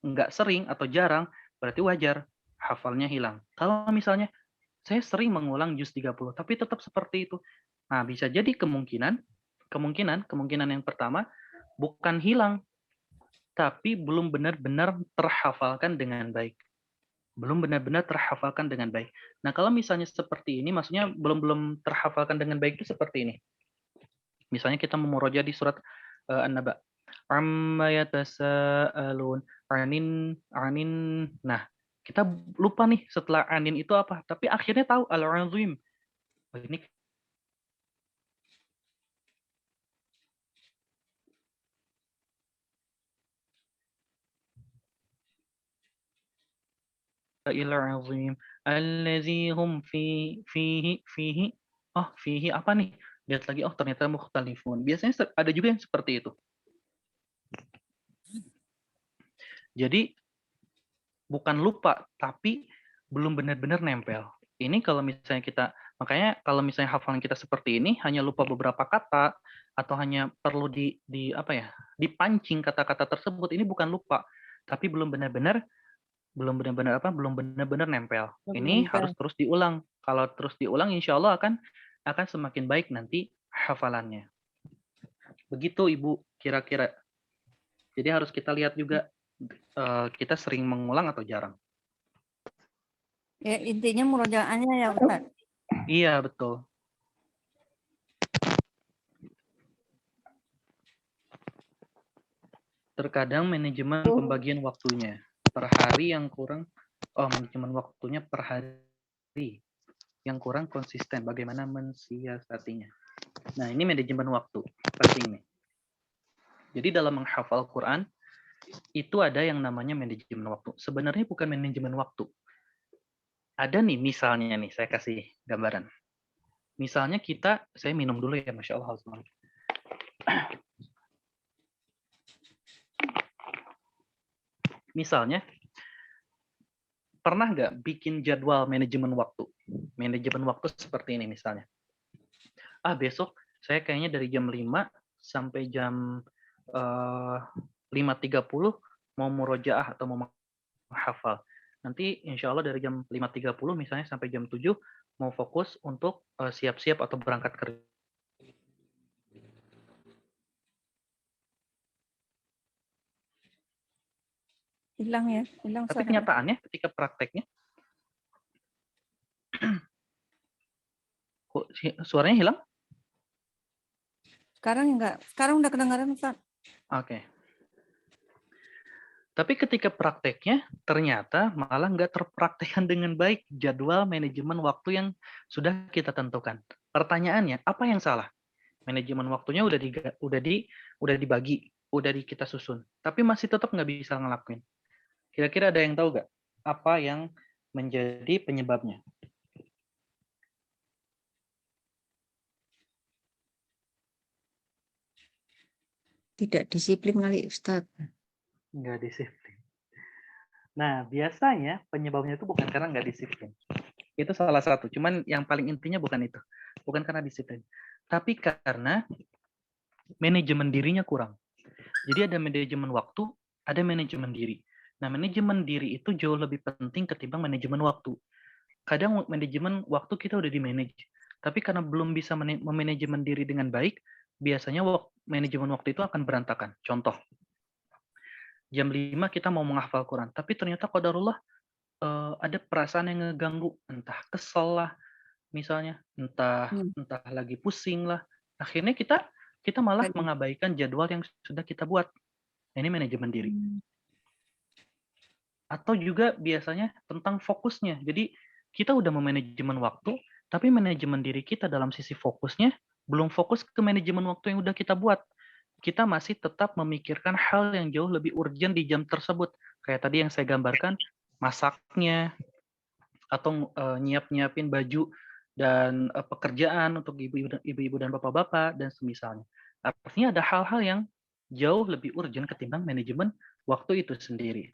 nggak sering atau jarang, berarti wajar hafalnya hilang. Kalau misalnya saya sering mengulang juz 30, tapi tetap seperti itu. Nah, bisa jadi kemungkinan yang pertama bukan hilang, tapi belum benar-benar terhafalkan dengan baik. Nah, kalau misalnya seperti ini, maksudnya belum terhafalkan dengan baik itu seperti ini. Misalnya kita memurojaah di surat An-Naba. Amma yatasaalun anin. Nah, kita lupa nih setelah anin itu apa, tapi akhirnya tahu al-azim. Ini azim allazi hum fihi fihi apa nih? Lihat lagi, oh ternyata mukhtalifun. Biasanya ada juga yang seperti itu. Jadi bukan lupa, tapi belum benar-benar nempel. Ini kalau misalnya kita, makanya kalau misalnya hafalan kita seperti ini, hanya lupa beberapa kata, atau hanya perlu dipancing kata-kata tersebut, ini bukan lupa, tapi belum benar-benar nempel. Ini harus terus diulang. Kalau terus diulang, insya Allah akan semakin baik nanti hafalannya. Begitu Ibu, kira-kira. Jadi harus kita lihat juga kita sering mengulang atau jarang. Ya, intinya murojaahnya ya Ustaz. Iya, betul. Terkadang manajemen pembagian waktunya per hari yang kurang, manajemen waktunya per hari yang kurang konsisten. Bagaimana mensiasatinya? Nah, ini manajemen waktu penting nih. Jadi dalam menghafal Quran itu ada yang namanya manajemen waktu. Sebenarnya bukan manajemen waktu. Ada nih misalnya nih, saya kasih gambaran. Misalnya saya minum dulu ya, Masya Allah. Misalnya, pernah nggak bikin jadwal manajemen waktu? Manajemen waktu seperti ini misalnya. Besok saya kayaknya dari jam 5 sampai jam 5.30 mau murojaah atau mau menghafal. Nanti insya Allah dari jam 5.30 misalnya sampai jam 7 mau fokus untuk siap-siap atau berangkat kerja. Hilang ya, hilang. Tapi kenyataannya ketika prakteknya, kok suaranya hilang? Sekarang enggak, sekarang udah kedengaran Ustaz. Oke. Tapi ketika prakteknya ternyata malah nggak terpraktekkan dengan baik jadwal manajemen waktu yang sudah kita tentukan. Pertanyaannya, apa yang salah? Manajemen waktunya udah dibagi, udah kita susun, tapi masih tetap nggak bisa ngelakuin. Kira-kira ada yang tahu nggak apa yang menjadi penyebabnya? Tidak disiplin kali Ustadz. Nggak disiplin. Nah, biasanya penyebabnya itu bukan karena nggak disiplin. Itu salah satu. Cuman yang paling intinya bukan itu. Bukan karena disiplin. Tapi karena manajemen dirinya kurang. Jadi ada manajemen waktu, ada manajemen diri. Nah, manajemen diri itu jauh lebih penting ketimbang manajemen waktu. Kadang manajemen waktu kita udah di-manage. Tapi karena belum bisa memanajemen diri dengan baik, biasanya manajemen waktu itu akan berantakan. Contoh, jam 5 kita mau menghafal Quran, tapi ternyata qadarullah ada perasaan yang ngeganggu, entah kesel lah, misalnya, entah lagi pusing lah. Akhirnya kita malah mengabaikan jadwal yang sudah kita buat. Ini manajemen diri. Atau juga biasanya tentang fokusnya. Jadi kita udah memanajemen waktu, tapi manajemen diri kita dalam sisi fokusnya belum fokus ke manajemen waktu yang udah kita buat. Kita masih tetap memikirkan hal yang jauh lebih urgent di jam tersebut. Kayak tadi yang saya gambarkan, masaknya, atau nyiapin baju dan pekerjaan untuk ibu-ibu dan bapak-bapak, dan semisalnya. Artinya ada hal-hal yang jauh lebih urgent ketimbang manajemen waktu itu sendiri.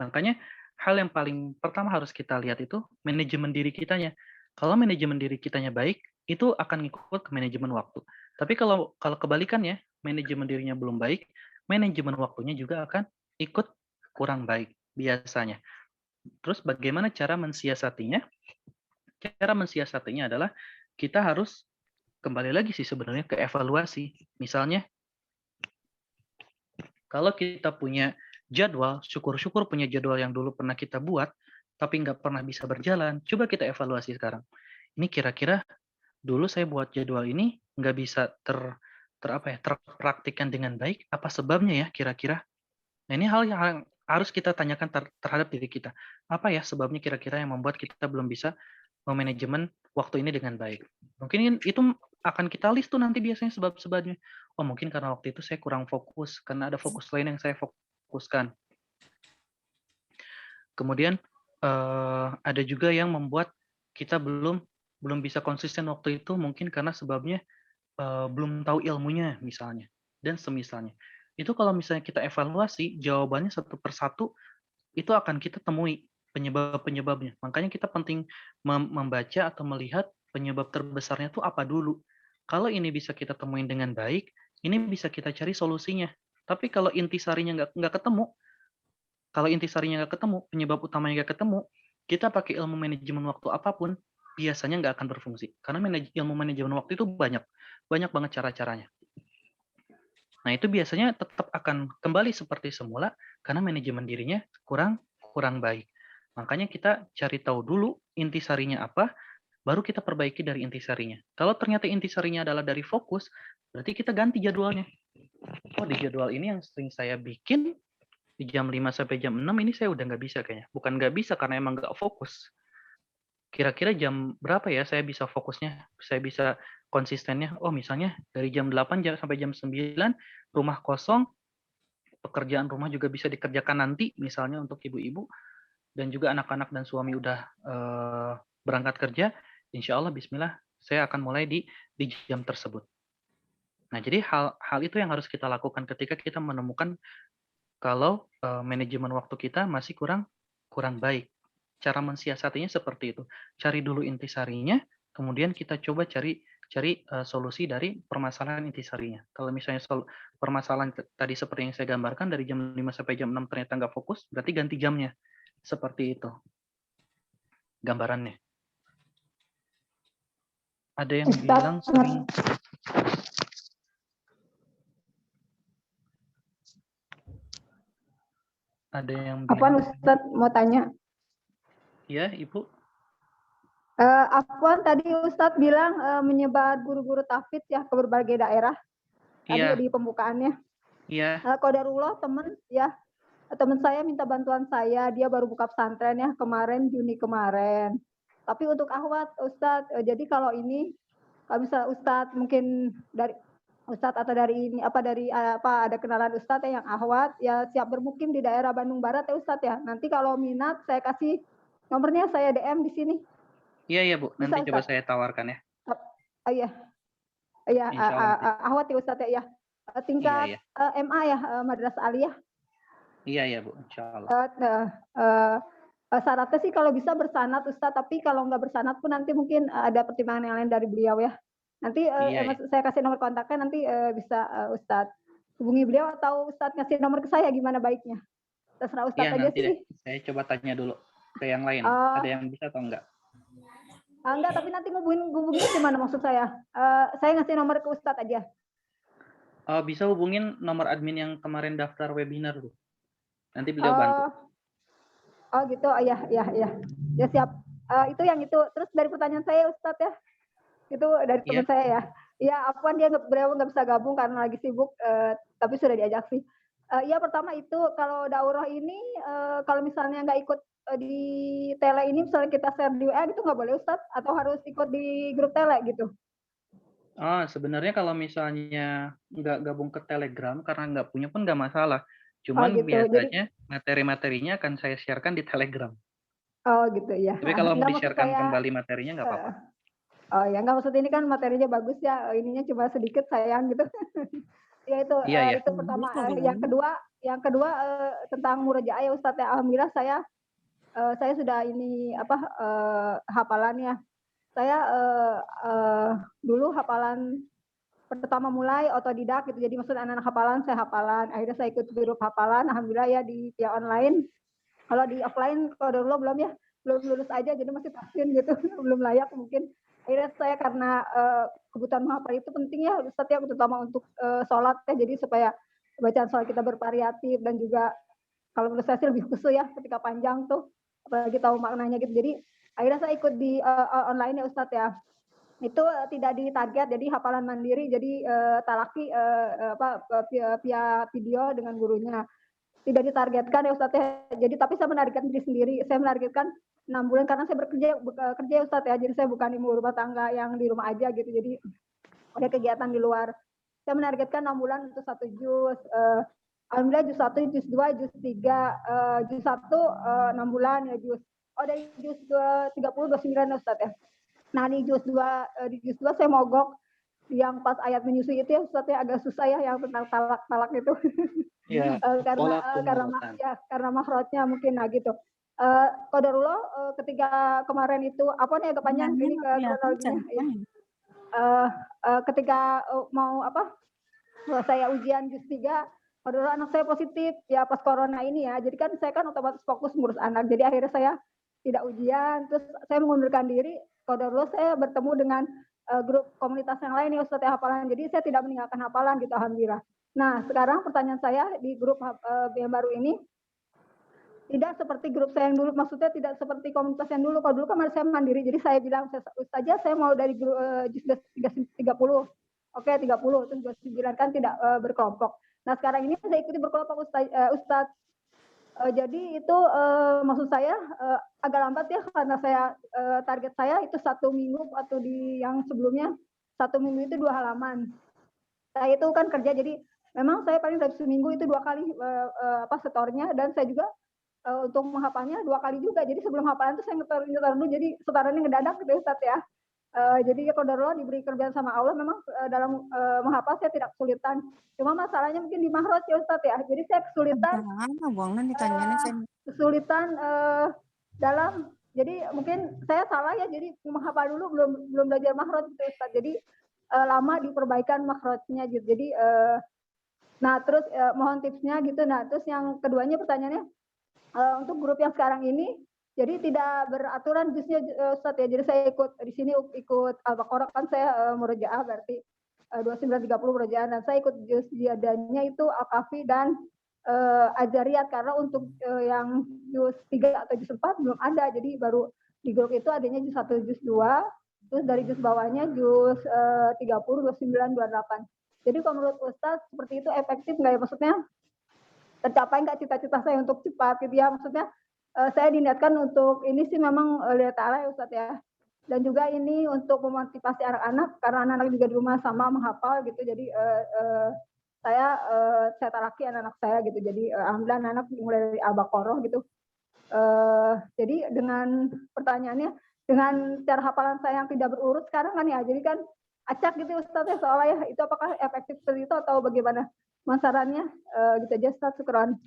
Makanya hal yang paling pertama harus kita lihat itu manajemen diri kitanya. Kalau manajemen diri kitanya baik, itu akan ngikut ke manajemen waktu. Tapi kalau kebalikannya, manajemen dirinya belum baik, manajemen waktunya juga akan ikut kurang baik biasanya. Terus bagaimana cara mensiasatinya? Cara mensiasatinya adalah kita harus kembali lagi sih sebenarnya ke evaluasi. Misalnya, kalau kita punya jadwal, syukur-syukur punya jadwal yang dulu pernah kita buat, tapi nggak pernah bisa berjalan. Coba kita evaluasi sekarang. Ini kira-kira dulu saya buat jadwal ini nggak bisa terpraktikkan dengan baik. Apa sebabnya ya kira-kira? Nah, ini hal yang harus kita tanyakan terhadap diri kita. Apa ya sebabnya kira-kira yang membuat kita belum bisa memanajemen waktu ini dengan baik? Mungkin itu akan kita list tuh nanti biasanya sebab-sebabnya. Oh, mungkin karena waktu itu saya kurang fokus, karena ada fokus lain yang saya fokuskan. Kemudian ada juga yang membuat kita belum bisa konsisten waktu itu mungkin karena sebabnya belum tahu ilmunya misalnya dan semisalnya. Itu kalau misalnya kita evaluasi jawabannya satu persatu itu akan kita temui penyebab-penyebabnya. Makanya kita penting membaca atau melihat penyebab terbesarnya itu apa dulu. Kalau ini bisa kita temuin dengan baik, ini bisa kita cari solusinya. Tapi kalau intisarinya nggak ketemu, penyebab utamanya nggak ketemu, kita pakai ilmu manajemen waktu apapun, biasanya nggak akan berfungsi. Karena ilmu manajemen waktu itu banyak banget cara-caranya. Nah, itu biasanya tetap akan kembali seperti semula karena manajemen dirinya kurang baik. Makanya kita cari tahu dulu intisarinya apa, baru kita perbaiki dari intisarinya. Kalau ternyata intisarinya adalah dari fokus, berarti kita ganti jadwalnya. Oh, di jadwal ini yang sering saya bikin di jam 5 sampai jam 6 ini saya udah nggak bisa kayaknya. Bukan nggak bisa karena emang nggak fokus. Kira-kira jam berapa ya saya bisa fokusnya, saya bisa konsistennya? Oh, misalnya dari jam 8 sampai jam 9, rumah kosong, pekerjaan rumah juga bisa dikerjakan nanti, misalnya untuk ibu-ibu, dan juga anak-anak dan suami udah berangkat kerja, insya Allah, bismillah, saya akan mulai di jam tersebut. Nah, jadi hal itu yang harus kita lakukan ketika kita menemukan kalau manajemen waktu kita masih kurang baik. Cara mensiasatinya seperti itu. Cari dulu intisarinya, kemudian kita coba cari solusi dari permasalahan intisarinya. Kalau misalnya permasalahan tadi seperti yang saya gambarkan dari jam 5 sampai jam 6 ternyata nggak fokus, berarti ganti jamnya. Seperti itu gambarannya. Ada yang bilang sering ada yang bilang Ustadz mau tanya. Ya, Ibu. Afwan tadi Ustadz bilang menyebar guru-guru tahfidz ya ke berbagai daerah. Tadi Iya. di pembukaannya. Iya. Qadarullah teman saya minta bantuan saya, dia baru buka pesantren ya kemarin Juni kemarin. Tapi untuk akhwat Ustadz, jadi kalau ini kalau bisa Ustadz mungkin dari Ustadz atau dari ini ada kenalan Ustadz yang akhwat ya siap bermukim di daerah Bandung Barat ya Ustadz ya. Nanti kalau minat saya kasih nomornya, saya DM di sini. Iya Bu, nanti coba saya tawarkan ya. Iya. Iya, akhwat ya Ustadz ya. Tingkat MA ya, Madrasah Aliyah. Iya Bu, insya Allah. Syaratnya sih kalau bisa bersanad Ustadz, tapi kalau nggak bersanad pun nanti mungkin ada pertimbangan yang lain dari beliau ya. Nanti saya kasih nomor kontaknya, nanti bisa Ustadz hubungi beliau atau Ustadz ngasih nomor ke saya, gimana baiknya? Terserah Ustadz aja nanti sih. Saya coba tanya dulu ke yang lain, ada yang bisa atau enggak? Enggak, tapi nanti ngubungin gimana maksud saya? Saya ngasih nomor ke Ustadz aja. Bisa hubungin nomor admin yang kemarin daftar webinar tuh. Nanti beliau bantu. Oh gitu, ya siap. Itu yang itu. Terus dari pertanyaan saya Ustadz ya, itu dari teman saya ya. Ya, Afwan beliau nggak bisa gabung karena lagi sibuk, tapi sudah diajak sih. Ya pertama itu kalau daurah ini kalau misalnya nggak ikut di tele ini, misalnya kita share di WA gitu nggak boleh Ustadz, atau harus ikut di grup tele gitu? Sebenarnya kalau misalnya nggak gabung ke Telegram karena nggak punya pun nggak masalah. Cuman gitu, biasanya materi-materinya akan saya sharekan di Telegram. Oh gitu ya. Tapi kalau mau di-sharekan kembali materinya nggak apa-apa. Oh ya, nggak, maksud ini kan materinya bagus ya, ininya cuma sedikit sayang gitu. Ya itu, itu pertama. Yang kedua tentang murojaah ya Ustadz ya. Alhamdulillah saya sudah ini hafalannya. Saya dulu hafalan pertama mulai otodidak gitu, jadi maksud anak-anak hafalan, saya hafalan. Akhirnya saya ikut grup hafalan, alhamdulillah ya di via online. Kalau di offline kalau dulu belum ya, belum lulus aja, jadi masih tahsin gitu, belum layak mungkin. Akhirnya saya karena kebutuhan menghafal itu penting ya Ustadz ya, terutama untuk sholat ya, jadi supaya bacaan sholat kita bervariatif dan juga kalau menurut saya sih lebih khusus ya ketika panjang tuh, apalagi tahu maknanya gitu. Jadi akhirnya saya ikut di online ya Ustadz ya. Itu tidak ditarget, jadi hafalan mandiri, jadi talaki via video dengan gurunya. Tidak ditargetkan ya Ustadz ya. Jadi tapi saya menargetkan diri sendiri. Saya menargetkan 6 bulan karena saya bekerja ya Ustadz ya. Jadi saya bukan ibu rumah tangga yang di rumah aja gitu. Jadi ada kegiatan di luar. Saya menargetkan 6 bulan untuk 1 juz. Alhamdulillah juz 1, juz 2, juz 3, juz 1 6 bulan ya juz. dari juz 30 29 Ustaz ya. Nah, di juz 2 saya mogok yang pas ayat menyusui itu ya Ustaz ya, agak susah ya yang tentang talak itu. Ya, karena makhrajnya mungkin gitu. Qadarullah ketika kemarin itu apa nih agak panjang ini ke kronologinya. Ketika mau saya ujian juz 3, qadarullah anak saya positif ya pas corona ini ya. Jadi kan saya kan otomatis fokus ngurus anak. Jadi akhirnya saya tidak ujian, terus saya mengundurkan diri. Qadarullah saya bertemu dengan grup komunitas yang lain ya Ustaz ya, hafalan. Jadi saya tidak meninggalkan hafalan gitu, alhamdulillah. Nah, sekarang pertanyaan saya di grup yang baru ini tidak seperti grup saya yang dulu, maksudnya tidak seperti komunitas yang dulu. Kalau dulu kan saya mandiri, jadi saya bilang saja saya mau dari grup juz 30. Oke, 30 terus 29 kan tidak berkelompok. Nah, sekarang ini saya ikuti berkelompok Ustaz. Jadi itu maksud saya agak lambat ya, karena saya target saya itu 1 minggu atau di yang sebelumnya 1 minggu itu 2 halaman. Saya itu kan kerja, jadi memang saya paling dari seminggu itu 2 kali setornya, dan saya juga untuk menghafalnya 2 kali juga. Jadi sebelum hafalan itu saya nyetor dulu, jadi setorannya ngedadak gitu Ustaz ya. Jadi qadarullah diberi kerjaan sama Allah, memang dalam menghafal saya tidak kesulitan. Cuma masalahnya mungkin di makhraj ya Ustaz ya. Jadi saya kesulitan dalam, jadi mungkin saya salah ya, jadi menghafal dulu belum belajar makhraj gitu Ustaz. Jadi lama di perbaikan makhrajnya gitu. Jadi nah terus mohon tipsnya gitu. Nah, terus yang keduanya pertanyaannya untuk grup yang sekarang ini, jadi tidak beraturan juznya Ustaz ya. Jadi saya ikut di sini ikut Al-Baqarah, kan saya murojaah berarti 29 30 murojaah, dan saya ikut juz ziyadannya itu Al-Kahfi dan Ajariyat, karena untuk yang juz 3 atau juz 4 belum ada. Jadi baru di grup itu adanya juz 1, juz 2, terus dari juz bawahnya juz 30, 29, 28. Jadi kalau menurut Ustaz seperti itu efektif nggak ya? Maksudnya tercapai nggak cita-cita saya untuk cepat gitu ya? Maksudnya saya diniatkan untuk ini sih memang lihat ta'ala ya Ustaz ya. Dan juga ini untuk memotivasi anak-anak, karena anak-anak juga di rumah sama menghafal gitu. Jadi saya taraki anak-anak saya gitu. Jadi alhamdulillah anak-anak mulai dari Al-Baqarah gitu. Jadi dengan pertanyaannya, dengan cara hafalan saya yang tidak berurut sekarang kan ya, jadi kan acak gitu Ustaz ya, soalnya ya, itu apakah efektif seperti itu atau bagaimana masalahnya? Gitu aja Ustaz, syukran.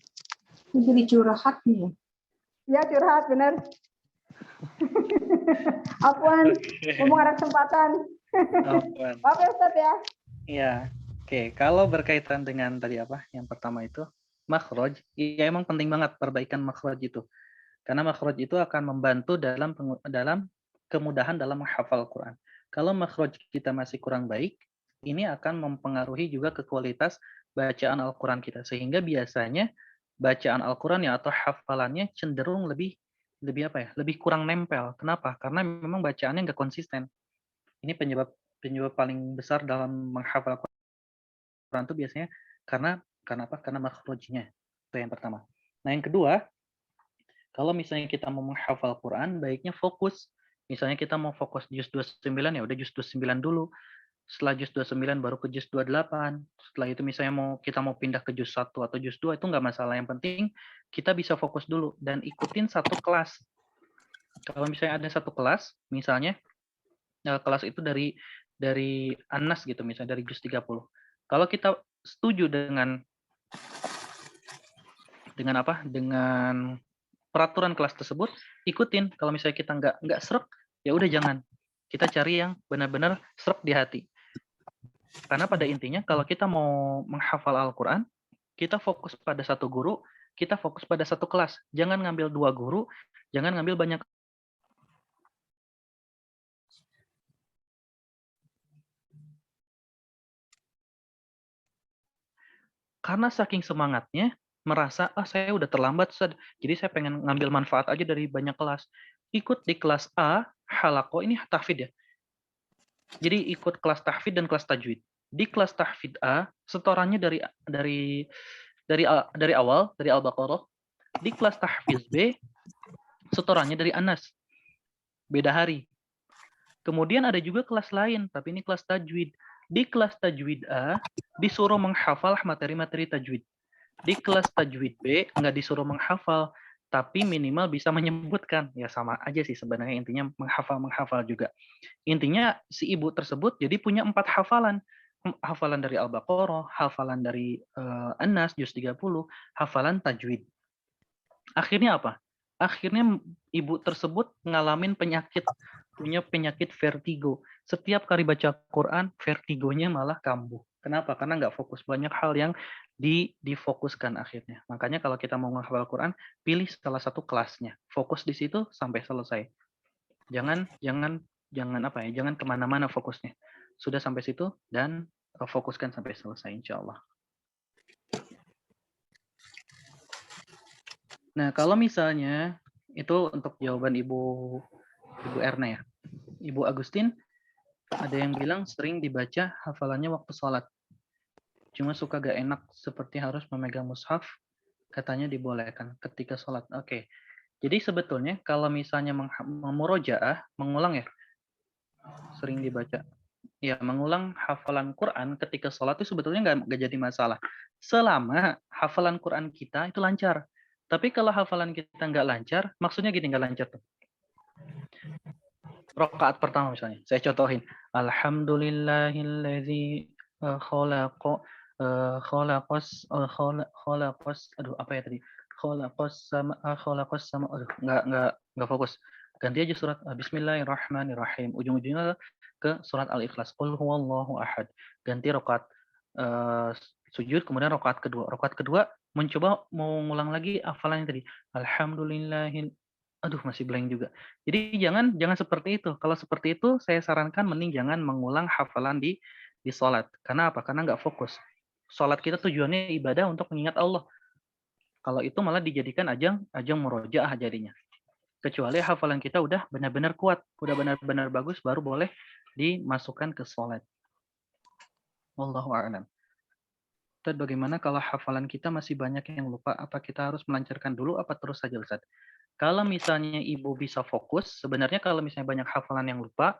Jadi curhat nih. Ya curhat, benar. Afwan, ngomong ada kesempatan. Maaf ya Ustaz ya. Iya. Oke, kalau berkaitan dengan tadi apa? Yang pertama itu makhraj, ya emang penting banget perbaikan makhraj itu. Karena makhraj itu akan membantu dalam kemudahan dalam menghafal Quran. Kalau makhraj kita masih kurang baik, ini akan mempengaruhi juga ke kualitas bacaan Al-Quran kita. Sehingga biasanya bacaan Al-Quran ya atau hafalannya cenderung lebih kurang nempel. Kenapa? Karena memang bacaannya nggak konsisten. Ini penyebab paling besar dalam menghafal Quran itu biasanya karena apa? Karena makhrajnya. Itu yang pertama. Nah, yang kedua, kalau misalnya kita mau menghafal Quran, baiknya fokus. Misalnya kita mau fokus juz 29, ya udah juz 29 dulu. Setelah juz 29 baru ke juz 28. Setelah itu misalnya kita mau pindah ke juz 1 atau juz 2, itu nggak masalah. Yang penting kita bisa fokus dulu dan ikutin satu kelas. Kalau misalnya ada satu kelas, misalnya kelas itu dari Anas gitu, misalnya dari juz 30. Kalau kita setuju dengan peraturan kelas tersebut, ikutin. Kalau misalnya kita nggak srek, ya udah jangan. Kita cari yang benar-benar srek di hati. Karena pada intinya kalau kita mau menghafal Al-Quran, kita fokus pada satu guru, kita fokus pada satu kelas. Jangan ngambil 2 guru, jangan ngambil banyak. Karena saking semangatnya, merasa, saya udah terlambat, Ustaz. Jadi saya pengen ngambil manfaat aja dari banyak kelas. Ikut di kelas A, halaqah, ini tahfidz ya. Jadi ikut kelas tahfidz dan kelas tajwid. Di kelas tahfidz A, setorannya dari awal, dari Al-Baqarah. Di kelas tahfidz B, setorannya dari Anas. Beda hari. Kemudian ada juga kelas lain, tapi ini kelas tajwid. Di kelas tajwid A, disuruh menghafal materi-materi tajwid. Di kelas tajwid B, nggak disuruh menghafal. tapi minimal bisa menyebutkan. Ya sama aja sih sebenarnya, intinya menghafal juga. Intinya si ibu tersebut jadi punya 4 hafalan. Hafalan dari Al-Baqarah, hafalan dari An-Nas juz 30, hafalan tajwid. Akhirnya apa? Akhirnya ibu tersebut ngalamin penyakit, punya penyakit vertigo. Setiap kali baca Quran, vertigonya malah kambuh. Kenapa? Karena nggak fokus. Banyak hal yang difokuskan akhirnya. Makanya kalau kita mau menghafal Quran, pilih salah satu kelasnya. Fokus di situ sampai selesai. Jangan kemana-mana fokusnya. Sudah sampai situ dan fokuskan sampai selesai, insya Allah. Nah, kalau misalnya itu untuk jawaban Ibu Erna ya. Ibu Agustin, ada yang bilang sering dibaca hafalannya waktu sholat. Cuma suka gak enak seperti harus memegang mushaf, katanya dibolehkan ketika sholat. Oke. Jadi sebetulnya kalau misalnya memurojaah, mengulang ya, sering dibaca. Ya, mengulang hafalan Quran ketika sholat itu sebetulnya nggak jadi masalah. Selama hafalan Quran kita itu lancar. Tapi kalau hafalan kita nggak lancar, maksudnya gini, nggak lancar tuh. Rakaat pertama misalnya, saya contohin. Alhamdulillahilladzi khalaqas apa ya tadi? Khalaqas sama nggak fokus. Ganti aja surat Bismillahirrahmanirrahim. Ujung-ujungnya ke surat Al-Ikhlas. Qul huwallahu ahad. Ganti rakaat sujud, kemudian rakaat kedua. Rakaat kedua mencoba mau ngulang lagi hafalan yang tadi. Alhamdulillahil masih blank juga. Jadi jangan seperti itu. Kalau seperti itu saya sarankan mending jangan mengulang hafalan di sholat. Karena apa? Karena nggak fokus. Sholat kita tujuannya ibadah untuk mengingat Allah. Kalau itu malah dijadikan ajang murojaah jadinya. Kecuali hafalan kita udah benar-benar kuat, udah benar-benar bagus, baru boleh dimasukkan ke sholat. Wallahu a'lam. Ustaz, bagaimana kalau hafalan kita masih banyak yang lupa? Apa kita harus melancarkan dulu, apa terus saja Ustaz? Kalau misalnya ibu bisa fokus, sebenarnya kalau misalnya banyak hafalan yang lupa,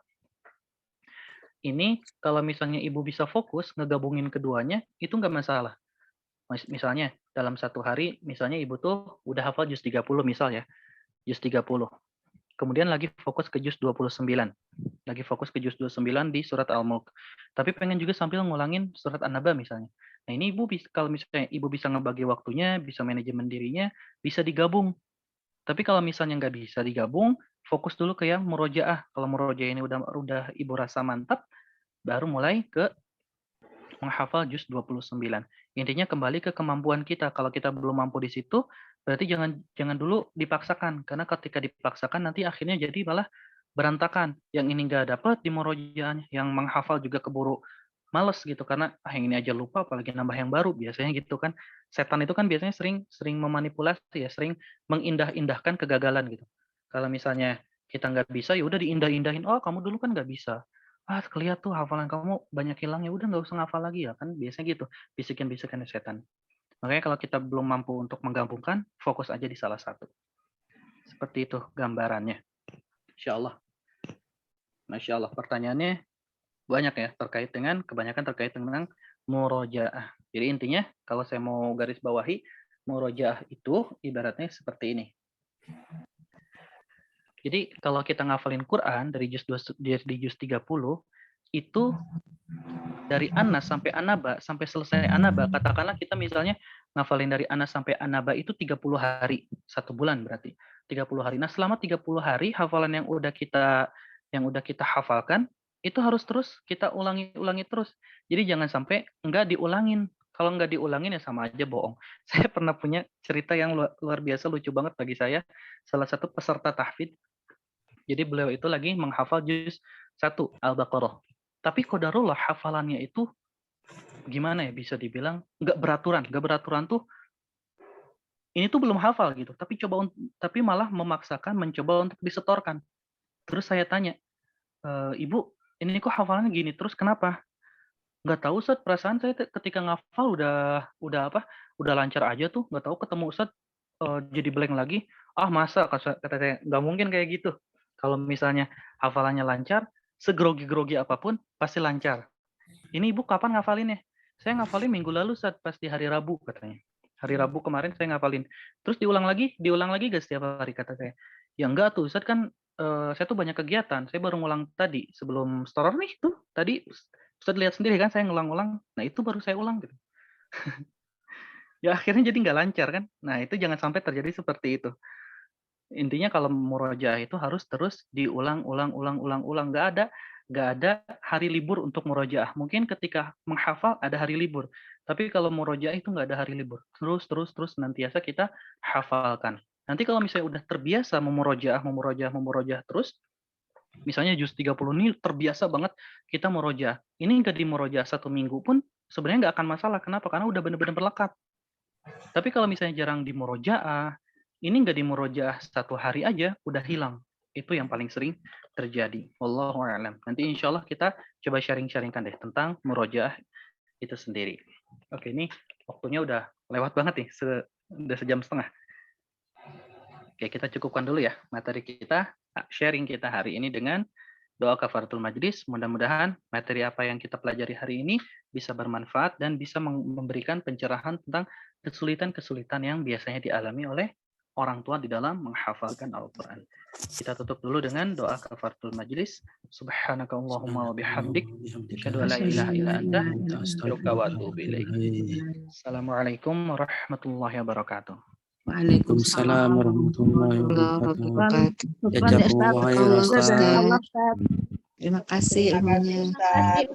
ini kalau misalnya ibu bisa fokus, ngegabungin keduanya, itu nggak masalah. Misalnya, dalam satu hari, misalnya ibu tuh udah hafal juz 30 misal ya, juz 30. Kemudian lagi fokus ke juz 29. Lagi fokus ke juz 29 di surat Al-Mulk. Tapi pengen juga sambil ngulangin surat An-Naba misalnya. Nah ini ibu kalau misalnya ibu bisa ngebagi waktunya, bisa manajemen dirinya, bisa digabung. Tapi kalau misalnya nggak bisa digabung, fokus dulu ke yang murojaah. Kalau murojaah ini udah ibu rasa mantap, baru mulai ke menghafal juz 29. Intinya kembali ke kemampuan kita. Kalau kita belum mampu di situ, berarti jangan dulu dipaksakan. Karena ketika dipaksakan nanti akhirnya jadi malah berantakan. Yang ini nggak dapat di murojaahnya, yang menghafal juga keburu males gitu karena yang ini aja lupa apalagi nambah yang baru, biasanya gitu kan. Setan itu kan biasanya sering memanipulasi ya, sering mengindah-indahkan kegagalan gitu. Kalau misalnya kita nggak bisa ya udah diindah-indahin, oh kamu dulu kan nggak bisa, kelihatan tuh hafalan kamu banyak hilang, ya udah nggak usah ngafal lagi ya kan, biasanya gitu bisikin-bisikan setan. Makanya kalau kita belum mampu untuk menggabungkan, fokus aja di salah satu. Seperti itu gambarannya. Insya Allah. Masya Allah, pertanyaannya banyak ya, kebanyakan terkait dengan murojaah. Jadi intinya kalau saya mau garis bawahi, murojaah itu ibaratnya seperti ini. Jadi kalau kita ngafalin Quran dari juz 30 itu dari Anas sampai An-Naba sampai selesai An-Naba, katakanlah kita misalnya ngafalin dari Anas sampai An-Naba itu 30 hari, 1 bulan berarti 30 hari. Nah, selama 30 hari hafalan yang udah kita hafalkan itu harus terus kita ulangi terus. Jadi jangan sampai enggak diulangin. Kalau enggak diulangin ya sama aja bohong. Saya pernah punya cerita yang luar biasa, lucu banget bagi saya. Salah satu peserta tahfidz. Jadi beliau itu lagi menghafal juz 1 Al-Baqarah. Tapi qadarullah hafalannya itu gimana ya, bisa dibilang enggak beraturan tuh ini tuh belum hafal gitu. Tapi malah memaksakan mencoba untuk disetorkan. Terus saya tanya, Ibu, ini kok hafalannya gini terus, kenapa? Nggak tahu Ustaz, perasaan saya ketika ngafal udah lancar aja tuh, nggak tahu ketemu Ustaz jadi blank lagi. Masa, kata saya, nggak mungkin kayak gitu. Kalau misalnya hafalannya lancar, segrogi-grogi apapun pasti lancar. Ini Ibu kapan ngafalinnya? Saya ngafalin minggu lalu Ustaz, pas di hari Rabu katanya. Hari Rabu kemarin saya ngapalin. Terus diulang lagi gak setiap hari, kata saya. Ya enggak tuh, Ustadz kan saya tuh banyak kegiatan. Saya baru ngulang tadi sebelum store nih tuh. Tadi Ustadz lihat sendiri kan saya ngulang-ulang. Nah itu baru saya ulang gitu. Ya akhirnya jadi nggak lancar kan. Nah itu jangan sampai terjadi seperti itu. Intinya kalau murojaah itu harus terus diulang-ulang. Nggak ada hari libur untuk murojaah. Mungkin ketika menghafal ada hari libur. Tapi kalau murojaah itu nggak ada hari libur. Terus senantiasa kita hafalkan. Nanti kalau misalnya udah terbiasa memurojaah terus, misalnya juz 30 ini terbiasa banget kita murojaah. Ini nggak di murojaah 1 minggu pun sebenarnya nggak akan masalah. Kenapa? Karena udah benar-benar melekat. Tapi kalau misalnya jarang di murojaah, ini nggak di murojaah 1 hari aja, udah hilang. Itu yang paling sering terjadi. Wallahu a'lam. Nanti insya Allah kita coba sharing-sharingkan deh tentang murojaah itu sendiri. Oke, ini waktunya udah lewat banget nih, udah 1,5 jam. Oke, kita cukupkan dulu ya materi kita, sharing kita hari ini dengan doa kafaratul majlis. Mudah-mudahan materi apa yang kita pelajari hari ini bisa bermanfaat dan bisa memberikan pencerahan tentang kesulitan-kesulitan yang biasanya dialami oleh orang tua di dalam menghafalkan Al-Quran. Kita tutup dulu dengan doa kafaratul majlis. Subhanakallahumma wa bihamdik, asyhadu an la ilaha illa anta, astaghfiruka wa atubu ilaik. Assalamualaikum warahmatullahi wabarakatuh. Waalaikumsalam warahmatullahi wabarakatuh. Jazakumullah khairan, Ustaz. Terima kasih ilmunya. Ustaz.